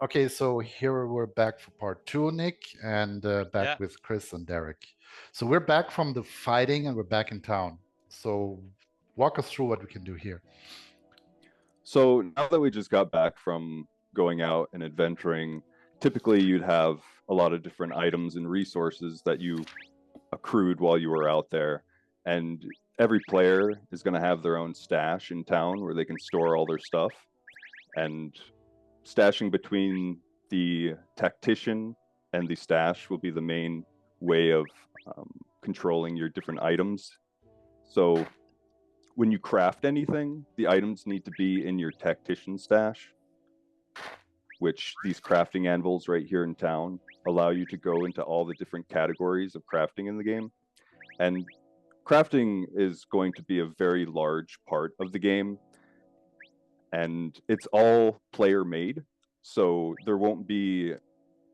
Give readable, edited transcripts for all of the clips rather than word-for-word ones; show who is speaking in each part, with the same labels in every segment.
Speaker 1: Okay, so here we're back for part two, Nick, and back
Speaker 2: Yeah.
Speaker 1: with Chris and Derek. So we're back from the fighting and we're back in town. So walk us through what we can do here.
Speaker 3: So now that we just got back from going out and adventuring, typically you'd have a lot of different items and resources that you accrued while you were out there. And every player is going to have their own stash in town where they can store all their stuff. And stashing between the tactician and the stash will be the main way of controlling your different items. So when you craft anything, the items need to be in your tactician stash, which these crafting anvils right here in town allow you to go into all the different categories of crafting in the game. And crafting is going to be a very large part of the game, and it's all player made. So there won't be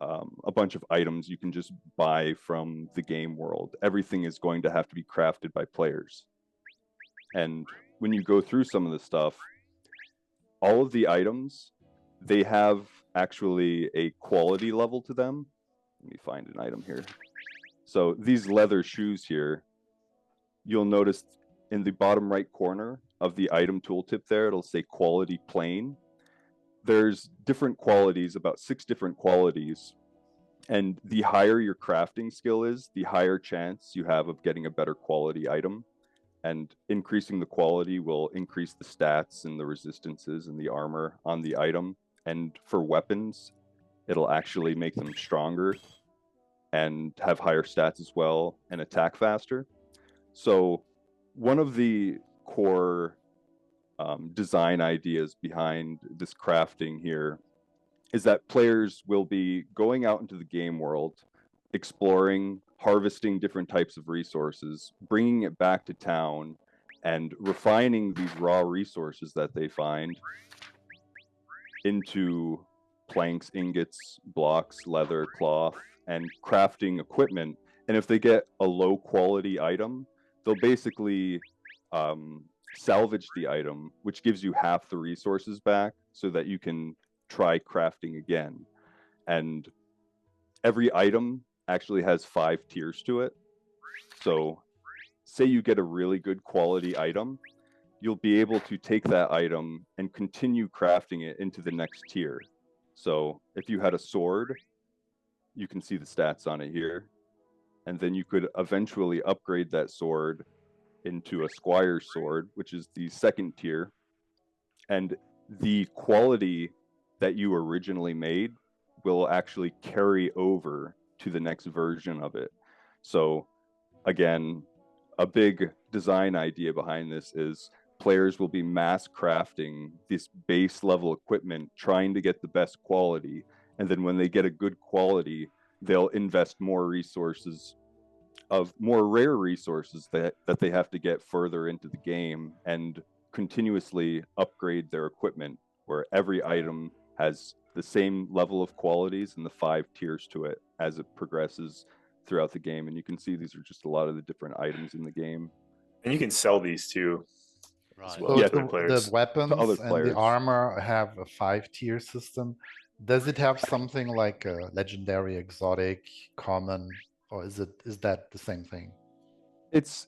Speaker 3: a bunch of items you can just buy from the game world. Everything is going to have to be crafted by players. And when you go through some of the stuff, all of the items, they have actually a quality level to them. Let me find an item here. So these leather shoes here, you'll notice in the bottom right corner of the item tooltip there, it'll say quality plain. There's different qualities, about 6 different qualities. And the higher your crafting skill is, the higher chance you have of getting a better quality item. And increasing the quality will increase the stats and the resistances and the armor on the item. And for weapons, it'll actually make them stronger and have higher stats as well and attack faster. So one of the core design ideas behind this crafting here is that players will be going out into the game world, exploring, harvesting different types of resources, bringing it back to town, and refining these raw resources that they find into planks, ingots, blocks, leather, cloth, and crafting equipment. And if they get a low quality item, they'll basically salvage the item, which gives you half the resources back so that you can try crafting again. And every item actually has 5 tiers to it. So say you get a really good quality item, you'll be able to take that item and continue crafting it into the next tier. So if you had a sword, you can see the stats on it here. And then you could eventually upgrade that sword into a squire's sword, which is the second tier. And the quality that you originally made will actually carry over to the next version of it. So again, a big design idea behind this is players will be mass crafting this base level equipment, trying to get the best quality. And then when they get a good quality, they'll invest more resources of more rare resources that they have to get further into the game and continuously upgrade their equipment, where every item has the same level of qualities and the 5 tiers to it as it progresses throughout the game. And you can see these are just a lot of the different items in the game.
Speaker 4: And you can sell these too.
Speaker 2: Right.
Speaker 4: Well,
Speaker 1: So
Speaker 4: yeah,
Speaker 1: the weapons
Speaker 3: to other
Speaker 1: and the
Speaker 3: players.
Speaker 1: armor have a 5-tier system. Does it have something like a legendary, exotic, common, or is that the same thing?
Speaker 3: It's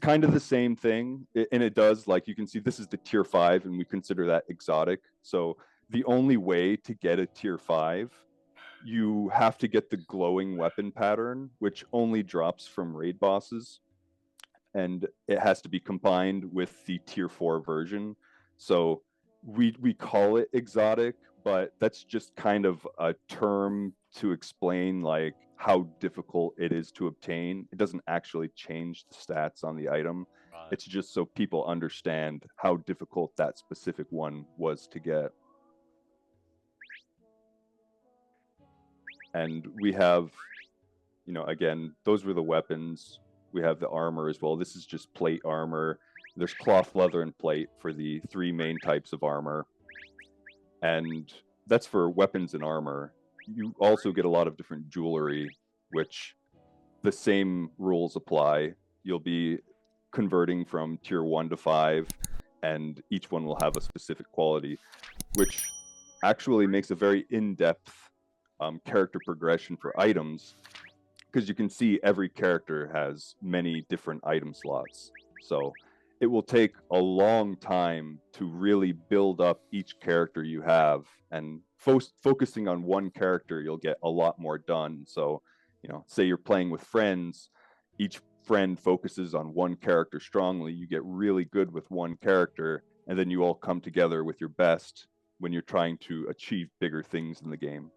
Speaker 3: kind of the same thing, and it does, like you can see, this is the tier 5, and we consider that exotic. So the only way to get a tier 5, you have to get the glowing weapon pattern, which only drops from raid bosses, and it has to be combined with the tier 4 version. So we call it exotic, but that's just kind of a term to explain like how difficult it is to obtain. It doesn't actually change the stats on the item.
Speaker 2: Right.
Speaker 3: It's just so people understand how difficult that specific one was to get. And we have, again, those were the weapons. We have the armor as well. This is just plate armor. There's cloth, leather, and plate for the 3 main types of armor. And that's for weapons and armor. You also get a lot of different jewelry, which the same rules apply. You'll be converting from tier 1 to 5, and each one will have a specific quality, which actually makes a very in-depth character progression for items, because you can see every character has many different item slots. So it will take a long time to really build up each character you have, and focusing on one character, you'll get a lot more done. So, you know, say you're playing with friends, each friend focuses on one character strongly, you get really good with one character, and then you all come together with your best when you're trying to achieve bigger things in the game.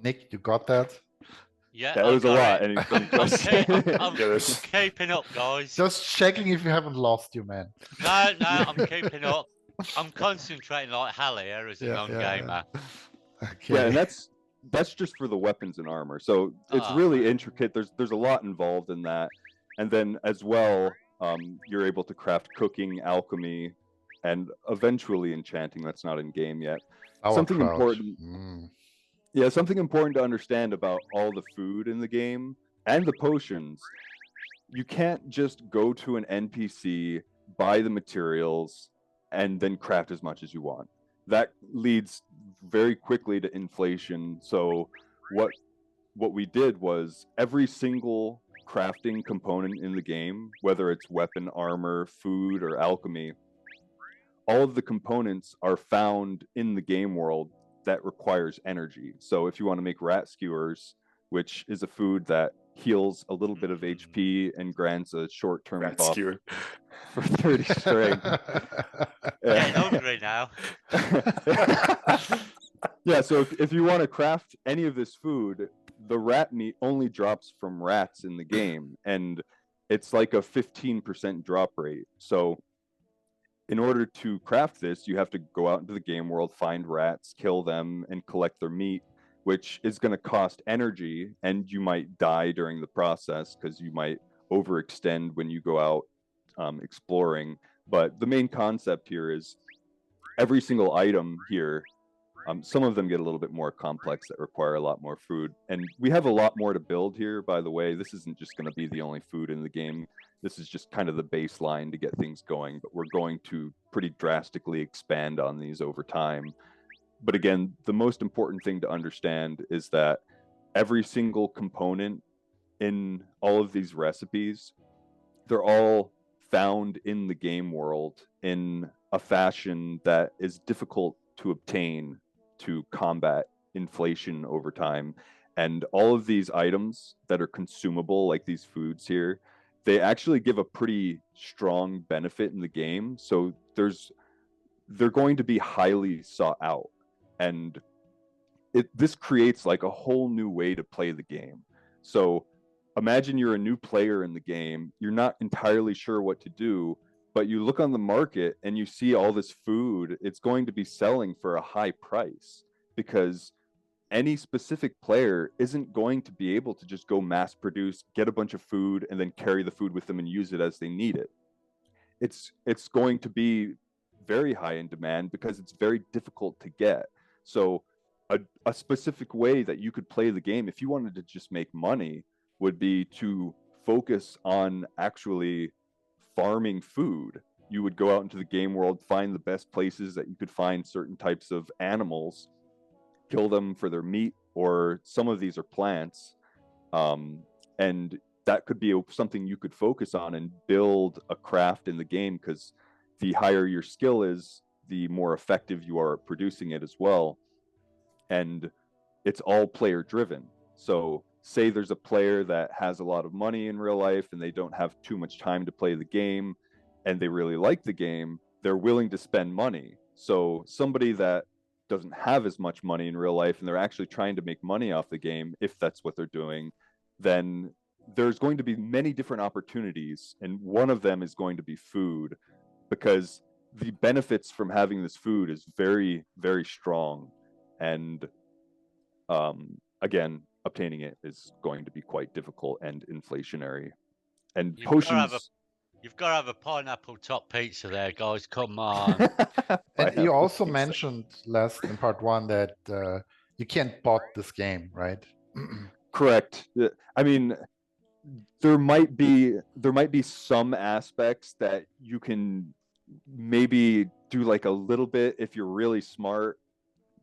Speaker 1: Nick, you got that?
Speaker 2: Yeah,
Speaker 3: That
Speaker 2: I
Speaker 3: was a
Speaker 2: got
Speaker 3: lot.
Speaker 2: it.
Speaker 3: Any questions?
Speaker 2: I'm
Speaker 4: Yes.
Speaker 2: keeping up, guys.
Speaker 1: Just checking if you haven't lost you, man.
Speaker 2: No, I'm keeping up. I'm concentrating like hell here as a non-gamer.
Speaker 1: Okay.
Speaker 3: Yeah, and that's just for the weapons and armor. So it's really intricate. There's a lot involved in that, and then as well, you're able to craft cooking, alchemy, and eventually enchanting. That's not in game yet. Something important. Yeah, something important to understand about all the food in the game and the potions. You can't just go to an NPC, buy the materials, and then craft as much as you want. That leads very quickly to inflation. So what we did was every single crafting component in the game, whether it's weapon, armor, food, or alchemy, all of the components are found in the game world that requires energy. So if you want to make rat skewers, which is a food that heals a little bit of HP and grants a short-term
Speaker 4: Rat
Speaker 3: buff
Speaker 4: skewer.
Speaker 3: for 30 strength.
Speaker 2: Getting hungry now.
Speaker 3: Yeah, so if you want to craft any of this food, the rat meat only drops from rats in the game, and it's like a 15% drop rate. So in order to craft this, you have to go out into the game world, find rats, kill them, and collect their meat, which is going to cost energy, and you might die during the process because you might overextend when you go out exploring. But the main concept here is every single item here, some of them get a little bit more complex that require a lot more food. And we have a lot more to build here, by the way. This isn't just going to be the only food in the game. This is just kind of the baseline to get things going, but we're going to pretty drastically expand on these over time. But again, the most important thing to understand is that every single component in all of these recipes, they're all found in the game world in a fashion that is difficult to obtain to combat inflation over time. And all of these items that are consumable, like these foods here, they actually give a pretty strong benefit in the game. So they're going to be highly sought out. And this creates like a whole new way to play the game. So imagine you're a new player in the game, you're not entirely sure what to do, but you look on the market and you see all this food, it's going to be selling for a high price, because any specific player isn't going to be able to just go mass produce, get a bunch of food, and then carry the food with them and use it as they need it. It's going to be very high in demand because it's very difficult to get. So a specific way that you could play the game, if you wanted to just make money, would be to focus on actually farming food. You would go out into the game world, find the best places that you could find certain types of animals, kill them for their meat, or some of these are plants, and that could be something you could focus on and build a craft in the game, because the higher your skill is, the more effective you are at producing it as well. And it's all player driven. So say there's a player that has a lot of money in real life and they don't have too much time to play the game, and they really like the game, they're willing to spend money. So somebody that doesn't have as much money in real life and they're actually trying to make money off the game, if that's what they're doing, then there's going to be many different opportunities, and one of them is going to be food, because the benefits from having this food is very, very strong. And again, obtaining it is going to be quite difficult and inflationary. And potions...
Speaker 2: You've got to have a pineapple top pizza there, guys. Come on.
Speaker 1: And you also mentioned last in part one that you can't bot this game, right?
Speaker 3: Correct. I mean, there might be some aspects that you can maybe do like a little bit if you're really smart,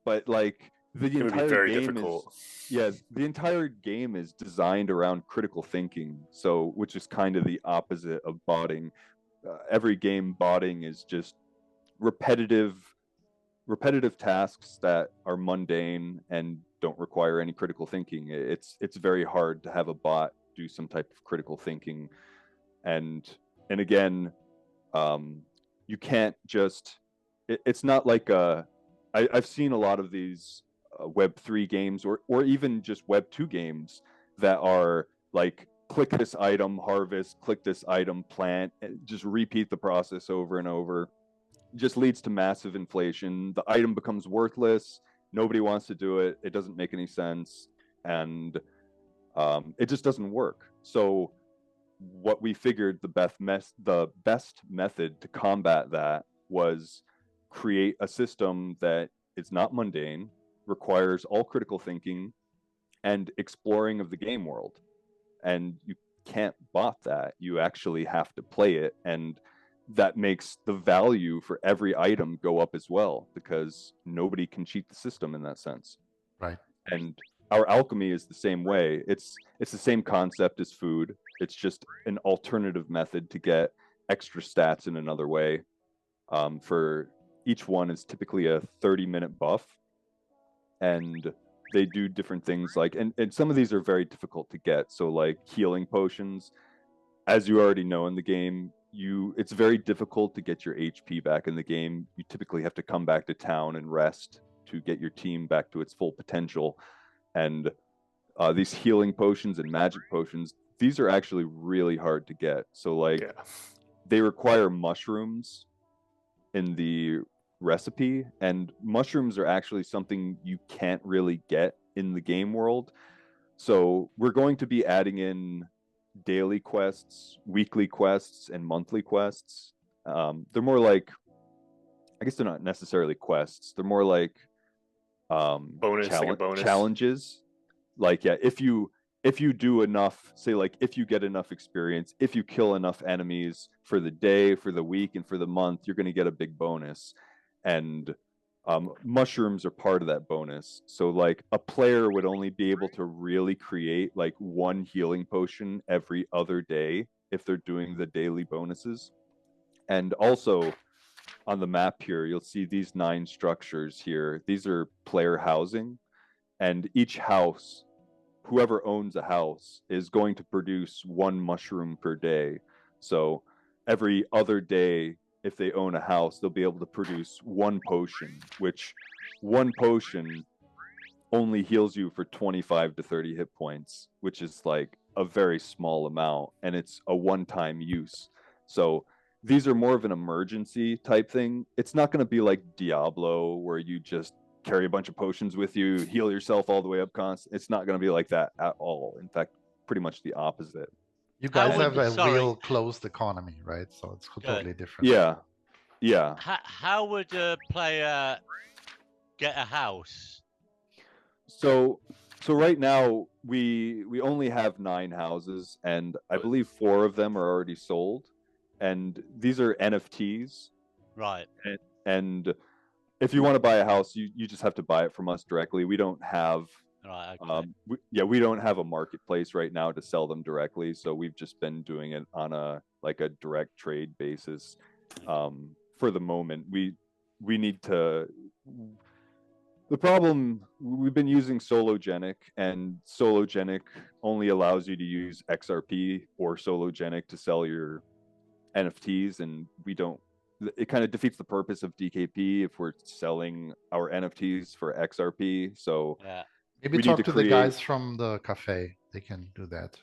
Speaker 3: but like the
Speaker 4: It would be
Speaker 3: entire
Speaker 4: very
Speaker 3: game
Speaker 4: difficult.
Speaker 3: the entire game is designed around critical thinking, so which is kind of the opposite of botting. Every game botting is just repetitive tasks that are mundane and don't require any critical thinking. It's very hard to have a bot do some type of critical thinking, and again, you can't just. It's not like I've seen a lot of these Web3 games or even just Web2 games that are like click this item, harvest, click this item, plant, and just repeat the process over and over. Just leads to massive inflation. The item becomes worthless. Nobody wants to do it. It doesn't make any sense, and it just doesn't work. So, what we figured the best method to combat that was create a system that is not mundane, requires all critical thinking, and exploring of the game world. And you can't bot that. You actually have to play it, and that makes the value for every item go up as well, because nobody can cheat the system in that sense.
Speaker 1: Right.
Speaker 3: And our alchemy is the same way. It's the same concept as food. It's just an alternative method to get extra stats in another way. For each one is typically a 30-minute buff, and they do different things like, and some of these are very difficult to get. So like healing potions, as you already know in the game, it's very difficult to get your HP back in the game. You typically have to come back to town and rest to get your team back to its full potential. And these healing potions and magic potions, these are actually really hard to get. So like they require mushrooms in the recipe, and mushrooms are actually something you can't really get in the game world. So we're going to be adding in daily quests, weekly quests, and monthly quests. They're more like, I guess they're not necessarily quests. They're more like
Speaker 4: bonus.
Speaker 3: Challenges. Like, yeah, if you do enough, say like if you get enough experience, if you kill enough enemies for the day, for the week, and for the month, you're going to get a big bonus. And mushrooms are part of that bonus. So like a player would only be able to really create like one healing potion every other day if they're doing the daily bonuses. And also on the map here, you'll see these 9 structures here. These are player housing, and each house, whoever owns a house, is going to produce 1 mushroom per day. So every other day, if they own a house, they'll be able to produce 1 potion, which 1 potion only heals you for 25 to 30 hit points, which is like a very small amount, and it's a one-time use. So these are more of an emergency type thing. It's not going to be like Diablo, where you just carry a bunch of potions with you, heal yourself all the way up constant. It's not going to be like that at all. In fact, pretty much the opposite.
Speaker 1: You guys have a real closed economy, right? So it's totally different.
Speaker 3: Yeah.
Speaker 2: How would a player get a house?
Speaker 3: So right now we only have 9 houses, and I believe 4 of them are already sold, and these are NFTs.
Speaker 2: Right.
Speaker 3: And if you want to buy a house, you just have to buy it from us directly. We don't have we don't have a marketplace right now to sell them directly, so we've just been doing it on a direct trade basis. For the moment, we need to. The problem, we've been using Sologenic, and Sologenic only allows you to use XRP or Sologenic to sell your NFTs, and we don't. It kind of defeats the purpose of DKP if we're selling our NFTs for XRP. So
Speaker 1: maybe talk to the guys from the cafe. They can do that.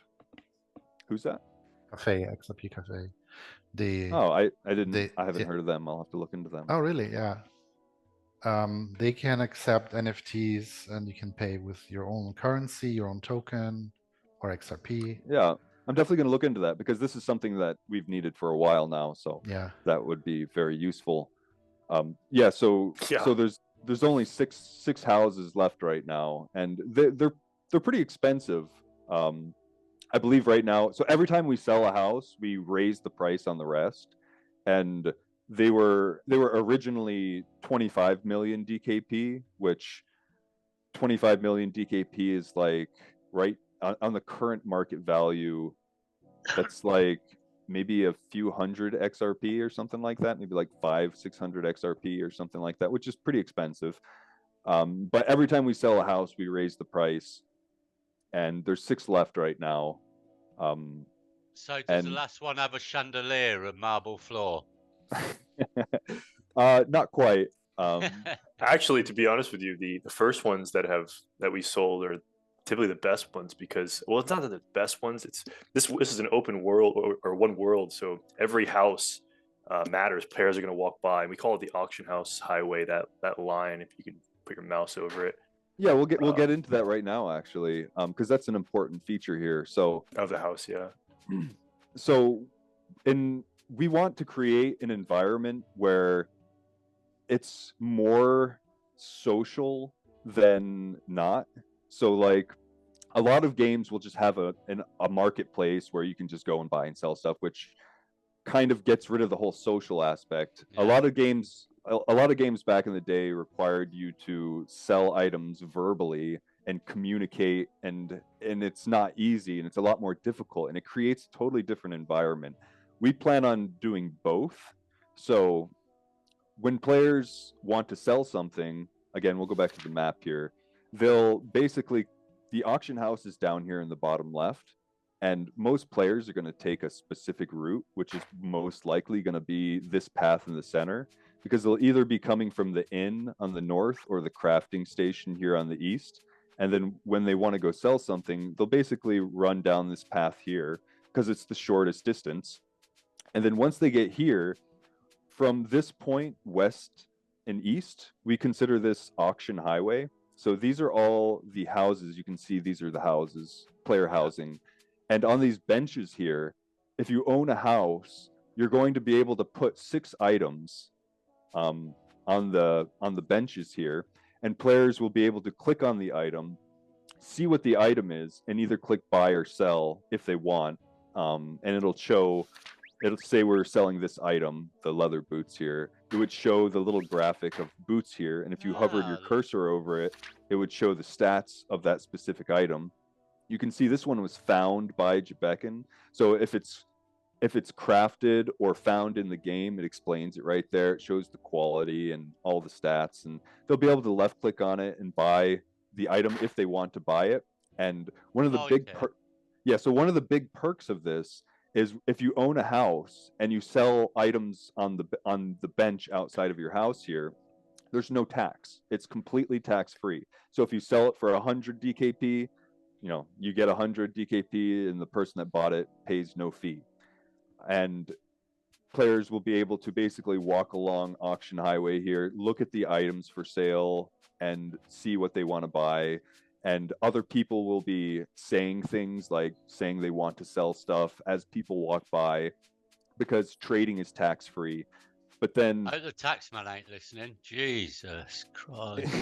Speaker 3: Who's that?
Speaker 1: Cafe, XRP Cafe.
Speaker 3: I haven't heard of them. I'll have to look into them.
Speaker 1: Oh, really? Yeah. They can accept NFTs, and you can pay with your own currency, your own token, or XRP.
Speaker 3: Yeah. I'm definitely going to look into that, because this is something that we've needed for a while now. So that would be very useful. So there's only six houses left right now, and they're pretty expensive. I believe right now. So every time we sell a house, we raise the price on the rest, and they were originally 25 million DKP, which 25 million DKP is like right on the current market value. That's like maybe a few hundred XRP or something like that, maybe like 500-600 XRP or something like that, which is pretty expensive. But every time we sell a house, we raise the price, and there's 6 left right now.
Speaker 2: So does the last one have a chandelier and marble floor?
Speaker 3: Not quite.
Speaker 4: Actually, to be honest with you, the first ones that we sold are typically the best ones, because, well, it's not that the best ones. It's this is an open world, or one world, so every house matters. Players are going to walk by, and we call it the auction house highway. That line, if you can put your mouse over it.
Speaker 3: Yeah, we'll get into that right now, actually, because that's an important feature here. So
Speaker 4: Of the house, yeah.
Speaker 3: So we want to create an environment where it's more social than not. So like a lot of games will just have a marketplace where you can just go and buy and sell stuff, which kind of gets rid of the whole social aspect.
Speaker 2: Yeah.
Speaker 3: A lot of games back in the day required you to sell items verbally and communicate, and it's not easy, and it's a lot more difficult, and it creates a totally different environment. We plan on doing both. So when players want to sell something, again, we'll go back to the map here, they'll basically, the auction house is down here in the bottom left, and most players are going to take a specific route, which is most likely going to be this path in the center, because they'll either be coming from the inn on the north or the crafting station here on the east. And then when they want to go sell something, they'll basically run down this path here because it's the shortest distance. And then once they get here, from this point west and east, we consider this auction highway. So these are all the houses. You can see these are the houses, player housing. And on these benches here, if you own a house, you're going to be able to put 6 items on the benches here, and players will be able to click on the item, see what the item is, and either click buy or sell if they want. And it'll say we're selling this item, the leather boots here. It would show the little graphic of boots here, and if you hovered your cursor over it, it would show the stats of that specific item. You can see this one was found by Jebeckin. So if it's crafted or found in the game, it explains it right there. It shows the quality and all the stats, and they'll be able to left click on it and buy the item if they want to buy it. And one of the one of the big perks of this is if you own a house and you sell items on the bench outside of your house here, there's no tax. It's completely tax free. So if you sell it for 100 DKP, you get 100 DKP, and the person that bought it pays no fee. And players will be able to basically walk along auction highway here, look at the items for sale, and see what they want to buy. And other people will be saying things like saying they want to sell stuff as people walk by, because trading is tax free. But then
Speaker 2: I hope the taxman ain't listening. Jesus Christ.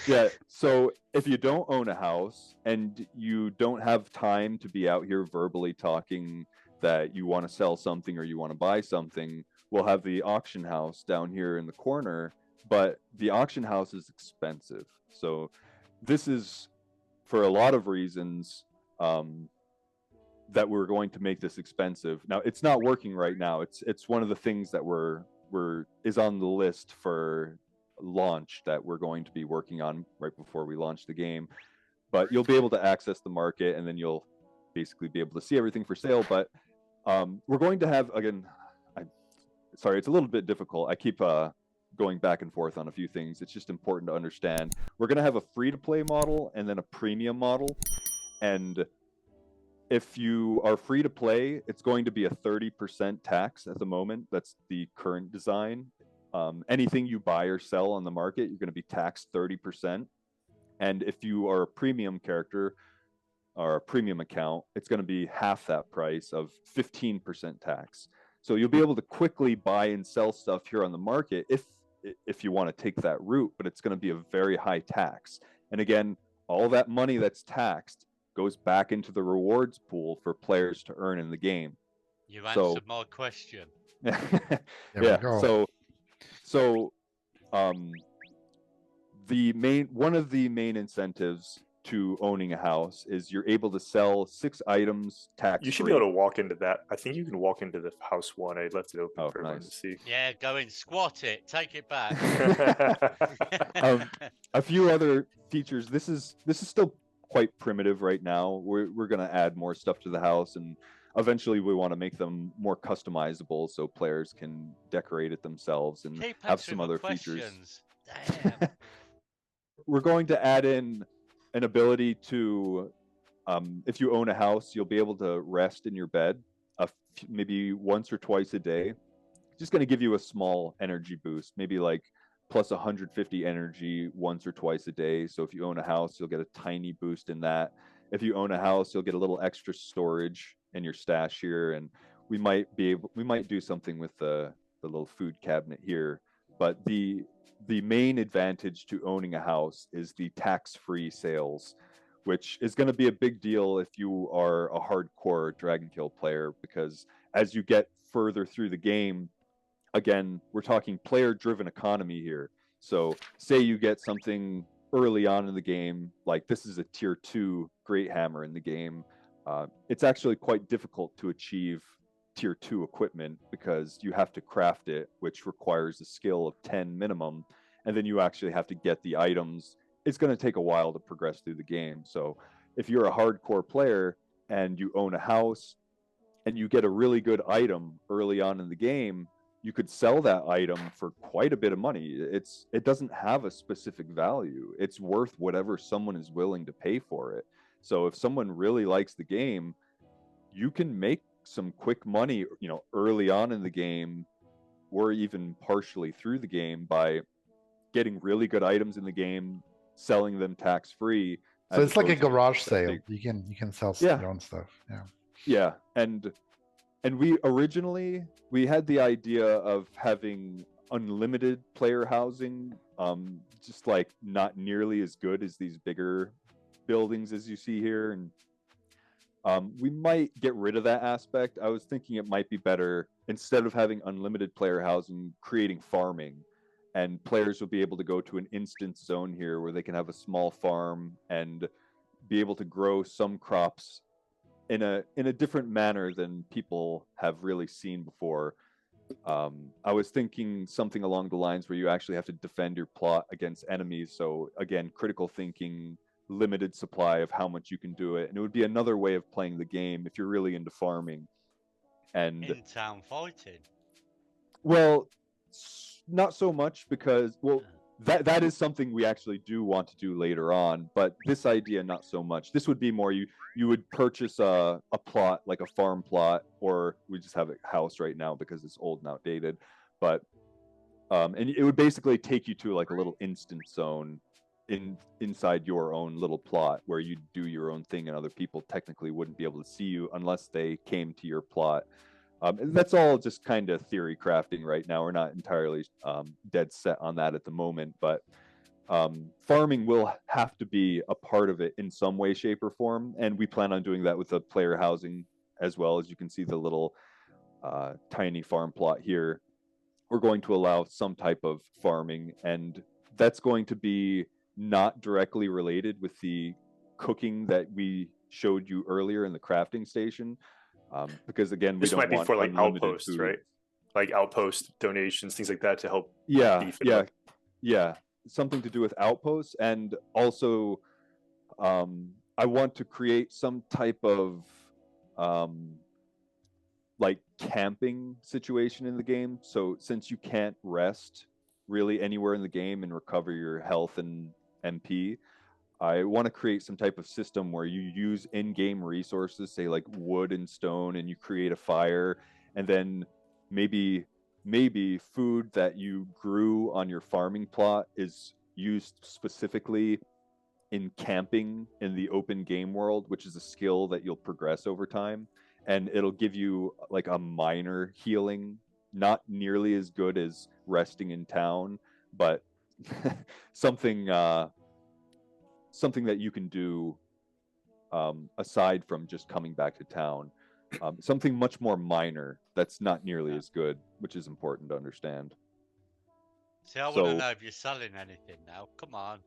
Speaker 3: Yeah, so if you don't own a house and you don't have time to be out here verbally talking that you want to sell something or you want to buy something, we'll have the auction house down here in the corner, but the auction house is expensive. So this is, for a lot of reasons, that we're going to make this expensive. Now, it's not working right now. It's one of the things that is on the list for launch that we're going to be working on right before we launch the game. But you'll be able to access the market, and then you'll basically be able to see everything for sale. But we're going to have, again, sorry, it's a little bit difficult. I keep going back and forth on a few things. It's just important to understand. We're going to have a free-to-play model and then a premium model. And if you are free to play, it's going to be a 30% tax at the moment. That's the current design. Anything you buy or sell on the market, you're going to be taxed 30%. And if you are a premium character or a premium account, it's going to be half that price of 15% tax. So you'll be able to quickly buy and sell stuff here on the market if you want to take that route, but it's going to be a very high tax. And again, all that money that's taxed goes back into the rewards pool for players to earn in the game.
Speaker 2: You
Speaker 3: So-
Speaker 2: answered my question.
Speaker 1: There we
Speaker 3: yeah.
Speaker 1: go.
Speaker 3: So one of the main incentives to owning a house is you're able to sell 6 items tax-free.
Speaker 4: You should be able to walk into that. I think you can walk into the house one. I left it open
Speaker 3: Oh,
Speaker 4: for everyone to
Speaker 3: nice.
Speaker 4: see.
Speaker 2: Yeah, go in, squat it, take it back.
Speaker 3: A few other features. This is still quite primitive right now. We're going to add more stuff to the house, and eventually we want to make them more customizable so players can decorate it themselves and
Speaker 2: Keep
Speaker 3: have
Speaker 2: answering
Speaker 3: some
Speaker 2: my
Speaker 3: other features.
Speaker 2: questions. Damn.
Speaker 3: We're going to add in an ability to, if you own a house, you'll be able to rest in your bed maybe once or twice a day. Just going to give you a small energy boost, maybe like plus 150 energy once or twice a day. So if you own a house, you'll get a tiny boost in that. If you own a house, you'll get a little extra storage in your stash here, and we might do something with the little food cabinet here. But the main advantage to owning a house is the tax-free sales, which is going to be a big deal if you are a hardcore Dragonkill player, because as you get further through the game, again, we're talking player-driven economy here. So say you get something early on in the game, like this is a tier 2 Great Hammer in the game. It's actually quite difficult to achieve tier 2 equipment because you have to craft it, which requires a skill of 10 minimum, and then you actually have to get the items. It's going to take a while to progress through the game. So if you're a hardcore player and you own a house and you get a really good item early on in the game, you could sell that item for quite a bit of money. It doesn't have a specific value. It's worth whatever someone is willing to pay for it. So if someone really likes the game, you can make some quick money, early on in the game or even partially through the game by getting really good items in the game, selling them tax-free.
Speaker 1: So it's like a garage
Speaker 3: spending.
Speaker 1: sale. You can sell
Speaker 3: Yeah.
Speaker 1: your own stuff. Yeah.
Speaker 3: Yeah, and we originally had the idea of having unlimited player housing, just like not nearly as good as these bigger buildings as you see here, and we might get rid of that aspect. I was thinking it might be better, instead of having unlimited player housing, creating farming, and players will be able to go to an instance zone here where they can have a small farm and be able to grow some crops in a different manner than people have really seen before. I was thinking something along the lines where you actually have to defend your plot against enemies. So again, critical thinking, limited supply of how much you can do it, and it would be another way of playing the game if you're really into farming. And
Speaker 2: In town fighting.
Speaker 3: well, not so much, because that is something we actually do want to do later on, but this idea not so much. This would be more you would purchase a plot, like a farm plot, or we just have a house right now because it's old and outdated, but and it would basically take you to like a little instance zone inside your own little plot where you do your own thing, and other people technically wouldn't be able to see you unless they came to your plot. And that's all just kind of theory crafting right now. We're not entirely dead set on that at the moment, but farming will have to be a part of it in some way, shape, or form, and we plan on doing that with the player housing as well. As you can see, the little tiny farm plot here, we're going to allow some type of farming, and that's going to be not directly related with the cooking that we showed you earlier in the crafting station. Because again,
Speaker 4: This might be for like outposts,
Speaker 3: food.
Speaker 4: right? Like outpost donations, things like that, to help. beef it up.
Speaker 3: Yeah, something to do with outposts, and also I want to create some type of like camping situation in the game. So since you can't rest really anywhere in the game and recover your health and MP, I want to create some type of system where you use in-game resources, say like wood and stone, and you create a fire, and then maybe food that you grew on your farming plot is used specifically in camping in the open game world, which is a skill that you'll progress over time, and it'll give you like a minor healing, not nearly as good as resting in town, but something that you can do aside from just coming back to town. something much more minor that's not nearly as good, which is important to understand.
Speaker 2: See, I want to know if you're selling anything now. Come on.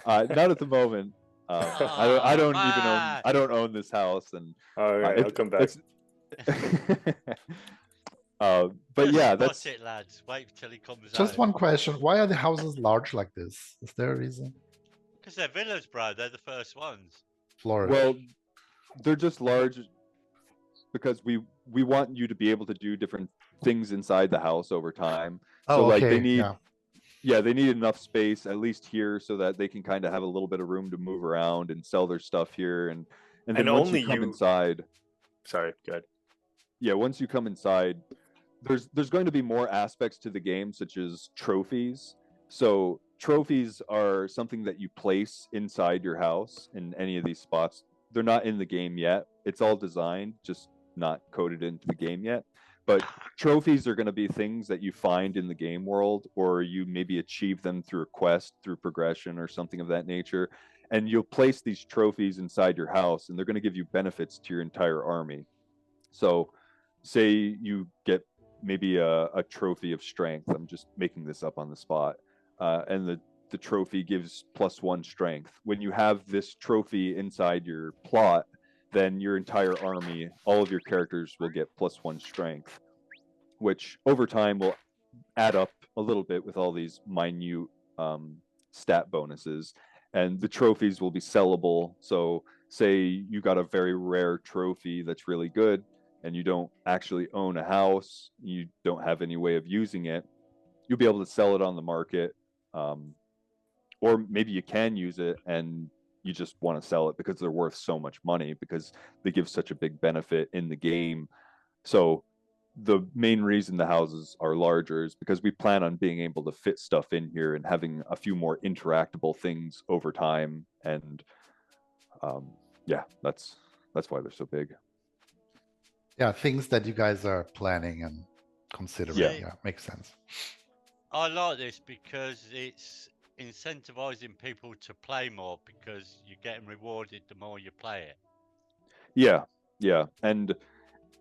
Speaker 3: Not at the moment. I don't even own.
Speaker 2: Man.
Speaker 3: I don't own this house, and
Speaker 4: All right, I'll come back.
Speaker 3: But yeah,
Speaker 2: That's
Speaker 3: that's
Speaker 2: it, lads. Wait till he comes out.
Speaker 1: Just one question. Why are the houses large like this? Is there a reason?
Speaker 2: Because they're villas, bro. They're the first ones.
Speaker 1: Florida.
Speaker 3: well, they're just large because we want you to be able to do different things inside the house over time. So
Speaker 1: oh,
Speaker 3: like
Speaker 1: okay.
Speaker 3: they need
Speaker 1: Yeah.
Speaker 3: they need enough space at least here so that they can kind of have a little bit of room to move around and sell their stuff here, and then
Speaker 4: And
Speaker 3: once
Speaker 4: only
Speaker 3: you come
Speaker 4: you-
Speaker 3: inside,
Speaker 4: Sorry, go ahead.
Speaker 3: yeah, once you come inside, there's going to be more aspects to the game, such as trophies. So trophies are something that you place inside your house in any of these spots. They're not in the game yet. It's all designed, just not coded into the game yet. But trophies are going to be things that you find in the game world, or you maybe achieve them through a quest, through progression, or something of that nature. And you'll place these trophies inside your house, and they're going to give you benefits to your entire army. So say you get maybe a trophy of strength. I'm just making this up on the spot. And the trophy gives +1 strength. When you have this trophy inside your plot, then your entire army, all of your characters will get +1 strength, which over time will add up a little bit with all these minute stat bonuses. And the trophies will be sellable. So say you got a very rare trophy that's really good, and you don't actually own a house, you don't have any way of using it, you'll be able to sell it on the market. Or maybe you can use it and you just want to sell it because they're worth so much money, because they give such a big benefit in the game. So the main reason the houses are larger is because we plan on being able to fit stuff in here and having a few more interactable things over time. And yeah, that's why they're so big.
Speaker 1: Yeah, things that you guys are planning and considering.
Speaker 2: Yeah.
Speaker 1: Yeah, makes sense.
Speaker 2: I like this because it's incentivizing people to play more, because you're getting rewarded the more you play it.
Speaker 3: Yeah, and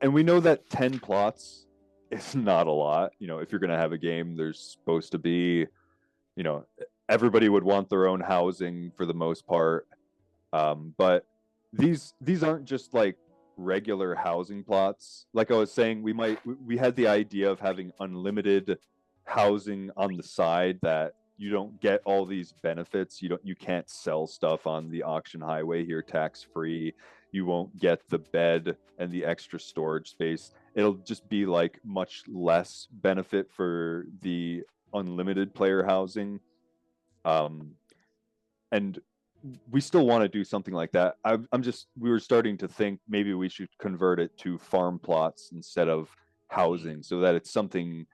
Speaker 3: we know that 10 plots is not a lot. You know, if you're going to have a game, there's supposed to be, you know, everybody would want their own housing for the most part. But these aren't just like regular housing plots. Like I was saying, we had the idea of having unlimited housing on the side, that you don't get all these benefits. You can't sell stuff on the auction highway here tax free. You won't get the bed and the extra storage space. It'll just be like much less benefit for the unlimited player housing. And we still want to do something like that. We were starting to think maybe we should convert it to farm plots instead of housing, so that it's something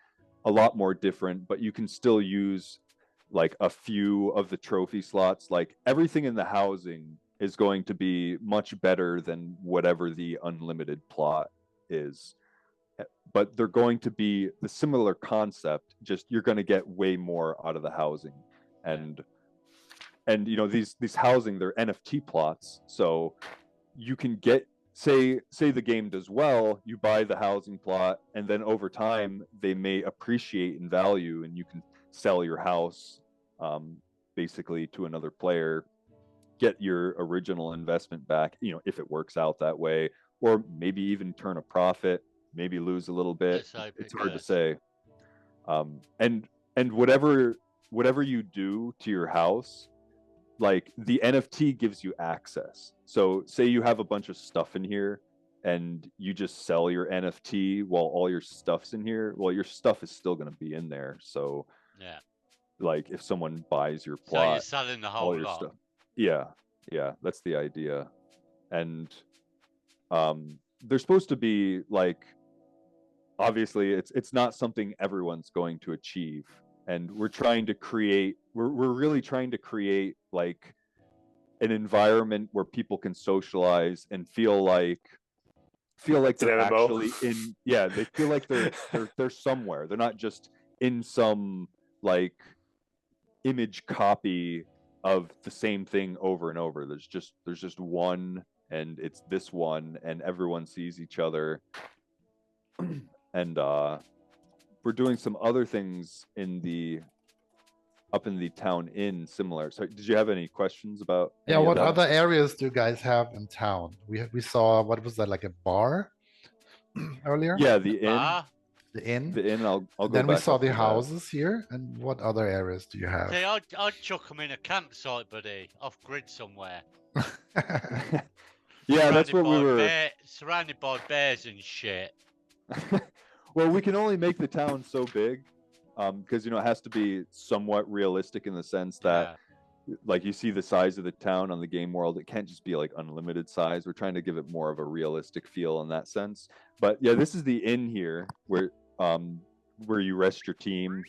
Speaker 3: a lot more different, but you can still use like a few of the trophy slots. Like everything in the housing is going to be much better than whatever the unlimited plot is. But they're going to be the similar concept, just you're going to get way more out of the housing. And you know, these housing, they're NFT plots, so you can get, say the game does well, you buy the housing plot, and then over time they may appreciate in value, and you can sell your house basically to another player, get your original investment back, you know, if it works out that way, or maybe even turn a profit, maybe lose a little bit. It's hard to say. And whatever you do to your house, like the NFT gives you access. So say you have a bunch of stuff in here and you just sell your NFT while all your stuff's in here, well, your stuff is still going to be in there. So
Speaker 2: yeah,
Speaker 3: like if someone buys your
Speaker 2: so
Speaker 3: plot,
Speaker 2: you're selling the
Speaker 3: all
Speaker 2: whole
Speaker 3: your
Speaker 2: lot.
Speaker 3: stuff. Yeah, that's the idea. And they're supposed to be like, obviously it's not something everyone's going to achieve, and we're really trying to create like an environment where people can socialize and feel like they're actually in, they feel like they're somewhere. They're not just in some like image copy of the same thing over and over. There's just one, and it's this one, and everyone sees each other. And we're doing some other things up in the town inn similar. So did you have any questions about
Speaker 1: Yeah,
Speaker 3: any of
Speaker 1: what
Speaker 3: that?
Speaker 1: other areas do you guys have in town? We saw, what was that, like a bar earlier?
Speaker 3: Yeah, the inn.
Speaker 2: Bar.
Speaker 1: The inn.
Speaker 3: The inn. I'll go
Speaker 1: Then we
Speaker 3: back
Speaker 1: saw
Speaker 3: up
Speaker 1: the
Speaker 3: to that.
Speaker 1: houses here. And what other areas do you have?
Speaker 2: See, I'd chuck them in a campsite, buddy, off grid somewhere.
Speaker 3: Yeah, that's what we were.
Speaker 2: Surrounded by bears and shit.
Speaker 3: Well, we can only make the town so big, because it has to be somewhat realistic in the sense that, like, you see the size of the town on the game world. It can't just be like unlimited size. We're trying to give it more of a realistic feel in that sense. But yeah, this is the inn here where you rest your team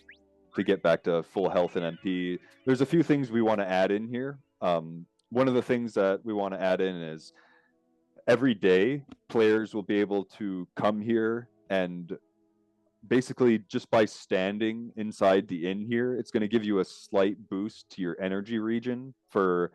Speaker 3: to get back to full health and MP. There's a few things we want to add in here. One of the things that we want to add in is every day players will be able to come here, and basically just by standing inside the inn here, it's going to give you a slight boost to your energy region for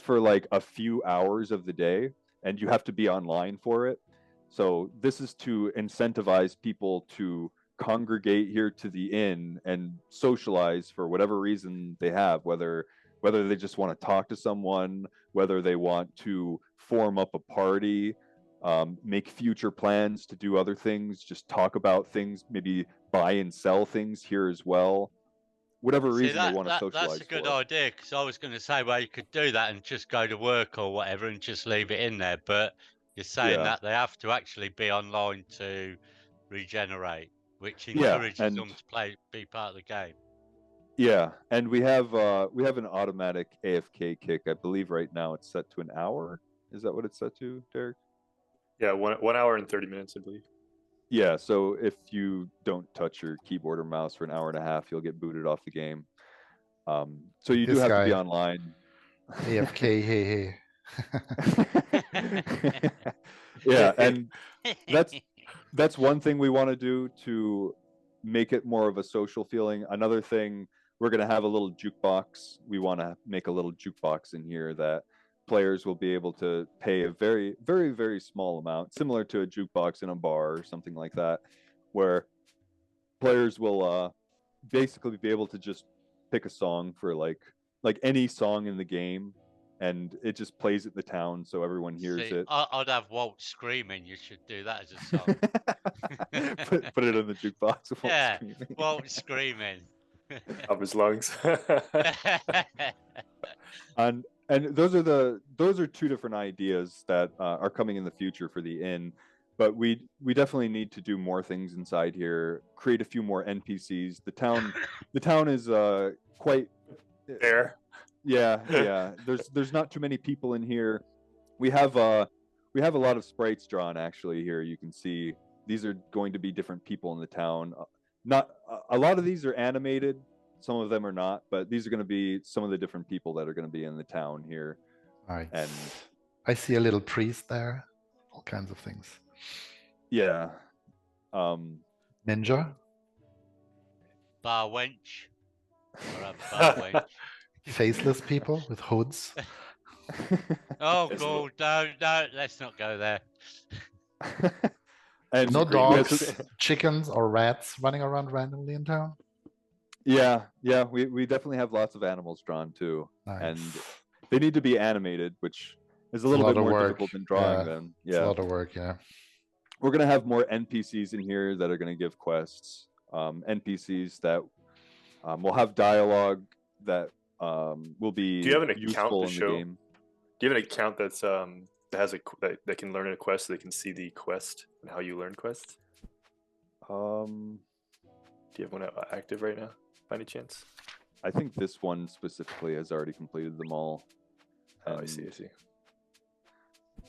Speaker 3: like a few hours of the day, and you have to be online for it. So this is to incentivize people to congregate here to the inn and socialize for whatever reason they have, whether they just want to talk to someone, whether they want to form up a party, make future plans to do other things, just talk about things, maybe buy and sell things here as well. Whatever reason they want to socialize.
Speaker 2: That's a good idea, because I was going to say, well, you could do that and just go to work or whatever and just leave it in there. But you're saying that they have to actually be online to regenerate, which encourages them to be part of the game.
Speaker 3: Yeah, and we have an automatic AFK kick. I believe right now it's set to an hour. Is that what it's set to, Derek?
Speaker 4: Yeah, 1 hour and 30 minutes, I believe.
Speaker 3: Yeah, so if you don't touch your keyboard or mouse for an hour and a half, you'll get booted off the game. So you do have to be online.
Speaker 1: AFK, hey.
Speaker 3: Yeah, and that's one thing we want to do to make it more of a social feeling. Another thing, we're going to have a little jukebox. We want to make a little jukebox in here that players will be able to pay a very, very, very small amount, similar to a jukebox in a bar or something like that, where players will basically be able to just pick a song for like any song in the game, and it just plays at the town so everyone hears it.
Speaker 2: I'd have Walt screaming. You should do that as a song.
Speaker 3: put it in the jukebox.
Speaker 2: Walt screaming.
Speaker 4: Up his lungs.
Speaker 3: And those are two different ideas that are coming in the future for the inn. But we definitely need to do more things inside here. Create a few more NPCs. The town is quite
Speaker 4: there.
Speaker 3: Yeah. There's not too many people in here. We have a lot of sprites drawn actually here. You can see these are going to be different people in the town. Not a lot of these are animated. Some of them are not, but these are going to be some of the different people that are going to be in the town here.
Speaker 1: All right.
Speaker 3: And
Speaker 1: I see a little priest there. All kinds of things.
Speaker 3: Yeah.
Speaker 1: Ninja.
Speaker 2: Bar wench. Or a bar wench.
Speaker 1: Faceless people with hoods.
Speaker 2: Oh God, no, let's not go there.
Speaker 3: And
Speaker 1: no dogs, chickens, or rats running around randomly in town.
Speaker 3: Yeah, we definitely have lots of animals drawn too.
Speaker 1: Nice.
Speaker 3: And they need to be animated, which is a little bit more difficult than drawing them. Yeah,
Speaker 1: it's a lot of work. Yeah,
Speaker 3: we're gonna have more NPCs in here that are gonna give quests. NPCs that will have dialogue that will be.
Speaker 4: Do you have an
Speaker 3: useful
Speaker 4: account to
Speaker 3: in
Speaker 4: show?
Speaker 3: the game. Do
Speaker 4: you have an account that's that has that can learn a quest, so they can see the quest and how you learn quests? Do you have one active right now, by any chance?
Speaker 3: I think this one specifically has already completed them all.
Speaker 4: Oh, I see.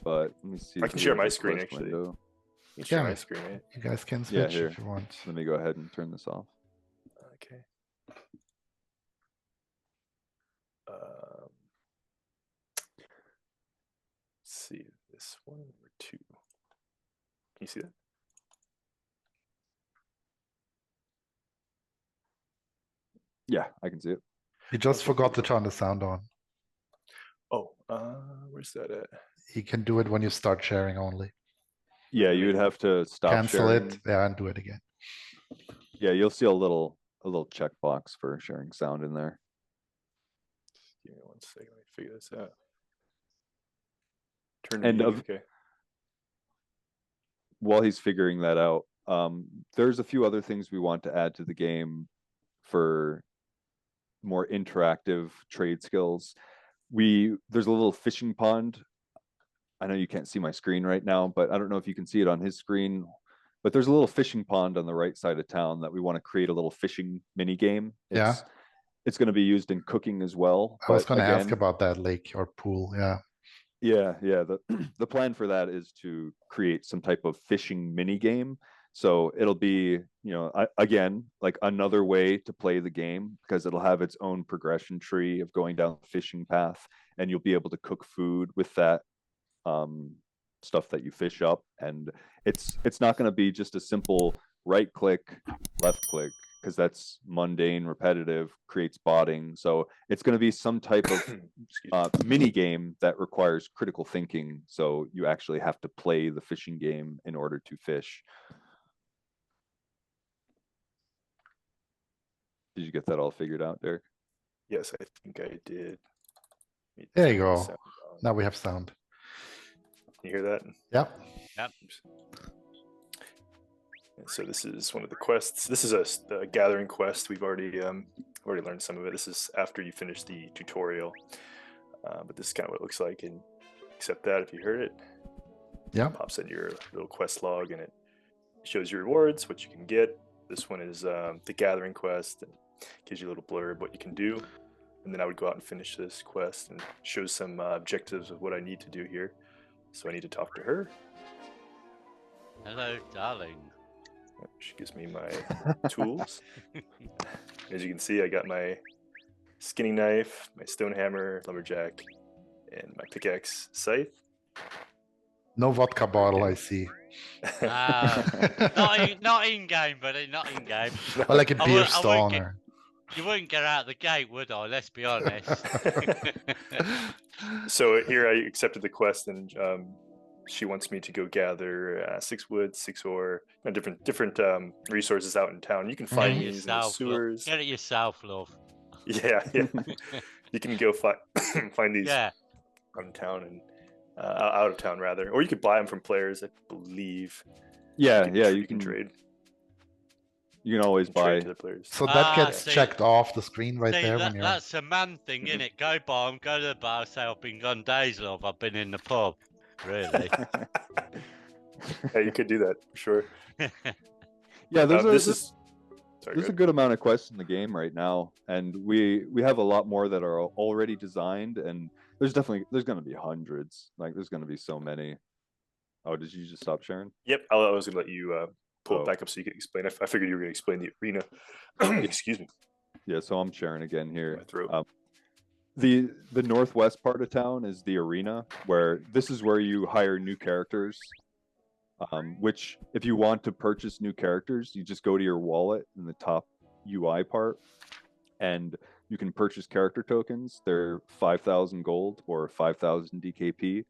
Speaker 3: But let me see.
Speaker 4: I can share my screen actually.
Speaker 3: Window.
Speaker 4: You can share my screen, right?
Speaker 1: You guys can switch if you want.
Speaker 3: Let me go ahead and turn this off.
Speaker 4: Okay. Let's see this one or two. Can you see that?
Speaker 3: Yeah, I can see it.
Speaker 1: You just forgot to turn the sound on.
Speaker 4: Oh, where's that at?
Speaker 1: you can do it when you start sharing only.
Speaker 3: Yeah, you would have to stop
Speaker 1: Cancel
Speaker 3: sharing.
Speaker 1: it, yeah, and do it again.
Speaker 3: Yeah, you'll see a little checkbox for sharing sound in there.
Speaker 4: Give me 1 second. Let me figure this out. Turn
Speaker 3: And
Speaker 4: meeting, okay.
Speaker 3: While he's figuring that out, there's a few other things we want to add to the game for more interactive trade skills. There's a little fishing pond. I know you can't see my screen right now, but I don't know if you can see it on his screen. But there's a little fishing pond on the right side of town that we want to create a little fishing mini game. It's going to be used in cooking as well.
Speaker 1: I was going to ask about that lake or pool. Yeah.
Speaker 3: Yeah. The plan for that is to create some type of fishing mini game. So it'll be, again, like another way to play the game, because it'll have its own progression tree of going down the fishing path, and you'll be able to cook food with that stuff that you fish up. And it's not going to be just a simple right click, left click, because that's mundane, repetitive, creates botting. So it's going to be some type of mini game that requires critical thinking. So you actually have to play the fishing game in order to fish. Did you get that all figured out, Derek?
Speaker 4: Yes, I think I did.
Speaker 1: There you go. Now we have sound.
Speaker 4: Can you hear that?
Speaker 1: Yep.
Speaker 4: So this is one of the quests. This is a gathering quest. We've already learned some of it. This is after you finish the tutorial, but this is kind of what it looks like. And except that, if you heard it, it pops in your little quest log, and it shows you rewards, what you can get. This one is the gathering quest, and gives you a little blurb what you can do. And then I would go out and finish this quest and show some objectives of what I need to do here. So I need to talk to her.
Speaker 2: Hello, darling.
Speaker 4: She gives me my tools. As you can see, I got my skinning knife, my stone hammer, lumberjack, and my pickaxe scythe.
Speaker 1: No vodka bottle, I see.
Speaker 2: Not in game, buddy. Not in game.
Speaker 1: Well, like a beer stall.
Speaker 2: You wouldn't get out the gate, would I? Let's be honest.
Speaker 4: So here I accepted the quest, and she wants me to go gather 6 wood, 6 ore, different resources out in town. You can find these in the sewers.
Speaker 2: Get it yourself, love.
Speaker 4: Yeah. You can go find these out in town and out of town rather, or you could buy them from players, I believe. You can trade.
Speaker 3: You can always buy.
Speaker 4: To the players.
Speaker 1: So that gets checked off the screen right there. When you're...
Speaker 2: That's a man thing, isn't it? Go buy them, go to the bar, say I've been gone days, love. I've been in the pub. Really?
Speaker 4: Yeah, you could do that for sure.
Speaker 3: Yeah, there's a good amount of quests in the game right now, and we have a lot more that are already designed, and there's going to be hundreds. Like, there's going to be so many. Oh, did you just stop sharing?
Speaker 4: Yep, I was going to let you pull it back up so you could explain. I figured you were going to explain the arena. Excuse me.
Speaker 3: Yeah, so I'm sharing again here. The northwest part of town is the arena, where this is where you hire new characters. Which, if you want to purchase new characters, you just go to your wallet in the top UI part, and you can purchase character tokens. They're 5,000 gold or 5,000 DKP.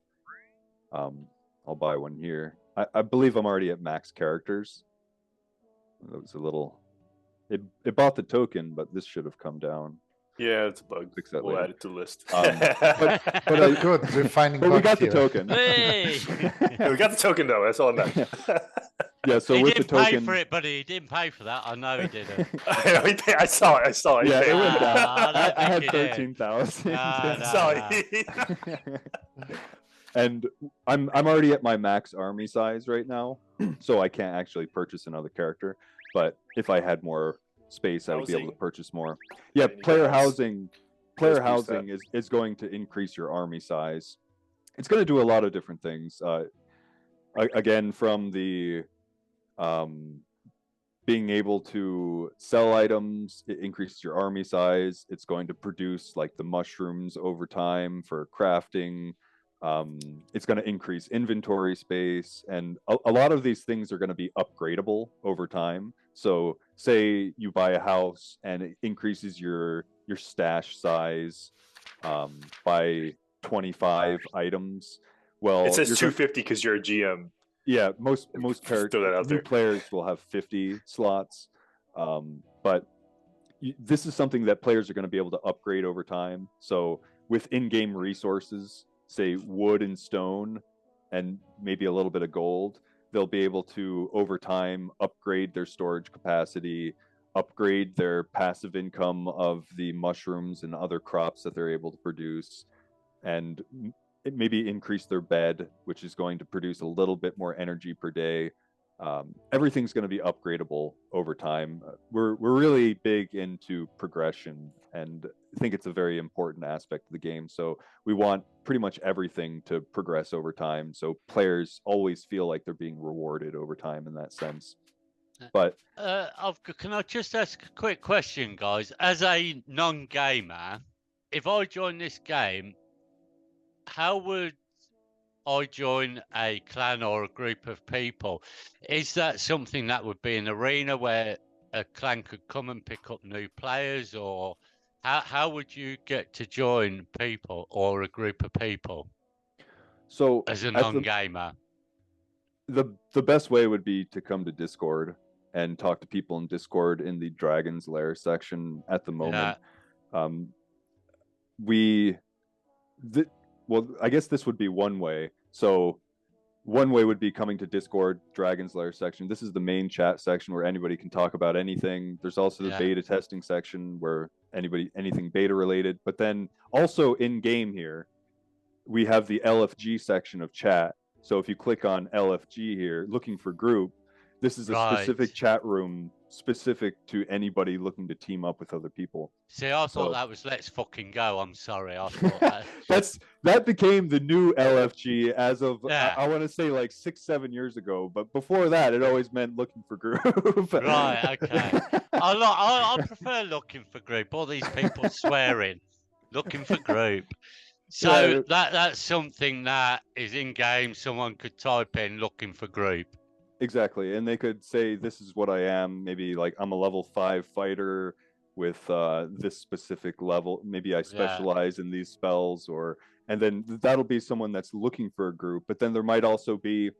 Speaker 3: I'll buy one here. I believe I'm already at max characters. That was a little... It bought the token, but this should have come down.
Speaker 4: Yeah, it's a bug.
Speaker 3: Fix that
Speaker 4: we'll
Speaker 3: later.
Speaker 4: add it to the list.
Speaker 1: But good, we're finding bugs.
Speaker 3: We got
Speaker 1: here.
Speaker 3: the token.
Speaker 2: Hey!
Speaker 4: We got the token though. That's all I'm at.
Speaker 3: Yeah, so
Speaker 2: he
Speaker 3: with
Speaker 2: didn't
Speaker 3: the token,
Speaker 2: pay for it, buddy. He didn't pay for that. I know he didn't.
Speaker 4: I saw it.
Speaker 3: Yeah, it went down.
Speaker 2: I
Speaker 3: I had
Speaker 2: think he did.
Speaker 3: 13,000.
Speaker 4: Sorry.
Speaker 3: And I'm already at my max army size right now, so I can't actually purchase another character. But if I had more space, I would be able to purchase more. Yeah, player housing is going to increase your army size. It's going to do a lot of different things. Again, from the being able to sell items, it increases your army size. It's going to produce like the mushrooms over time for crafting. It's going to increase inventory space, and a lot of these things are going to be upgradable over time. So say you buy a house and it increases your stash size by 25 items. Well,
Speaker 4: It says
Speaker 3: you're
Speaker 4: 250 because you're a GM.
Speaker 3: Yeah, most
Speaker 4: Just throw that out
Speaker 3: new
Speaker 4: there.
Speaker 3: players will have 50 slots, but this is something that players are going to be able to upgrade over time. So with in-game resources, say wood and stone, and maybe a little bit of gold, they'll be able to over time upgrade their storage capacity, upgrade their passive income of the mushrooms and other crops that they're able to produce, and maybe increase their bed, which is going to produce a little bit more energy per day. Everything's going to be upgradable over time. We're really big into progression, and I think it's a very important aspect of the game. So we want pretty much everything to progress over time, so players always feel like they're being rewarded over time in that sense. But
Speaker 2: can I just ask a quick question, guys? As a non-gamer, if I join this game, how would I join a clan or a group of people? Is that something that would be an arena where a clan could come and pick up new players, or how would you get to join people or a group of people
Speaker 3: so
Speaker 2: as a non-gamer?
Speaker 3: The best way would be to come to Discord and talk to people in Discord in the Dragon's Lair section at the moment. Well, I guess this would be one way. So one way would be coming to Discord, Dragon's Lair section. This is the main chat section where anybody can talk about anything. There's also the beta testing section where anything beta related. But then also in game here, we have the LFG section of chat. So if you click on LFG here, looking for group, this is a specific chat room specific to anybody looking to team up with other people.
Speaker 2: See, I thought that was let's fucking go. I'm sorry. I thought
Speaker 3: that became the new LFG as of I want to say like 6-7 years ago. But before that, it always meant looking for group.
Speaker 2: Right. Okay. I prefer looking for group. All these people swearing, looking for group. So that's something that is in game. Someone could type in looking for group.
Speaker 3: Exactly, and they could say, "This is what I am." Maybe like I'm a level 5 fighter with this specific level. Maybe I specialize in these spells, and then that'll be someone that's looking for a group. But then there might also be,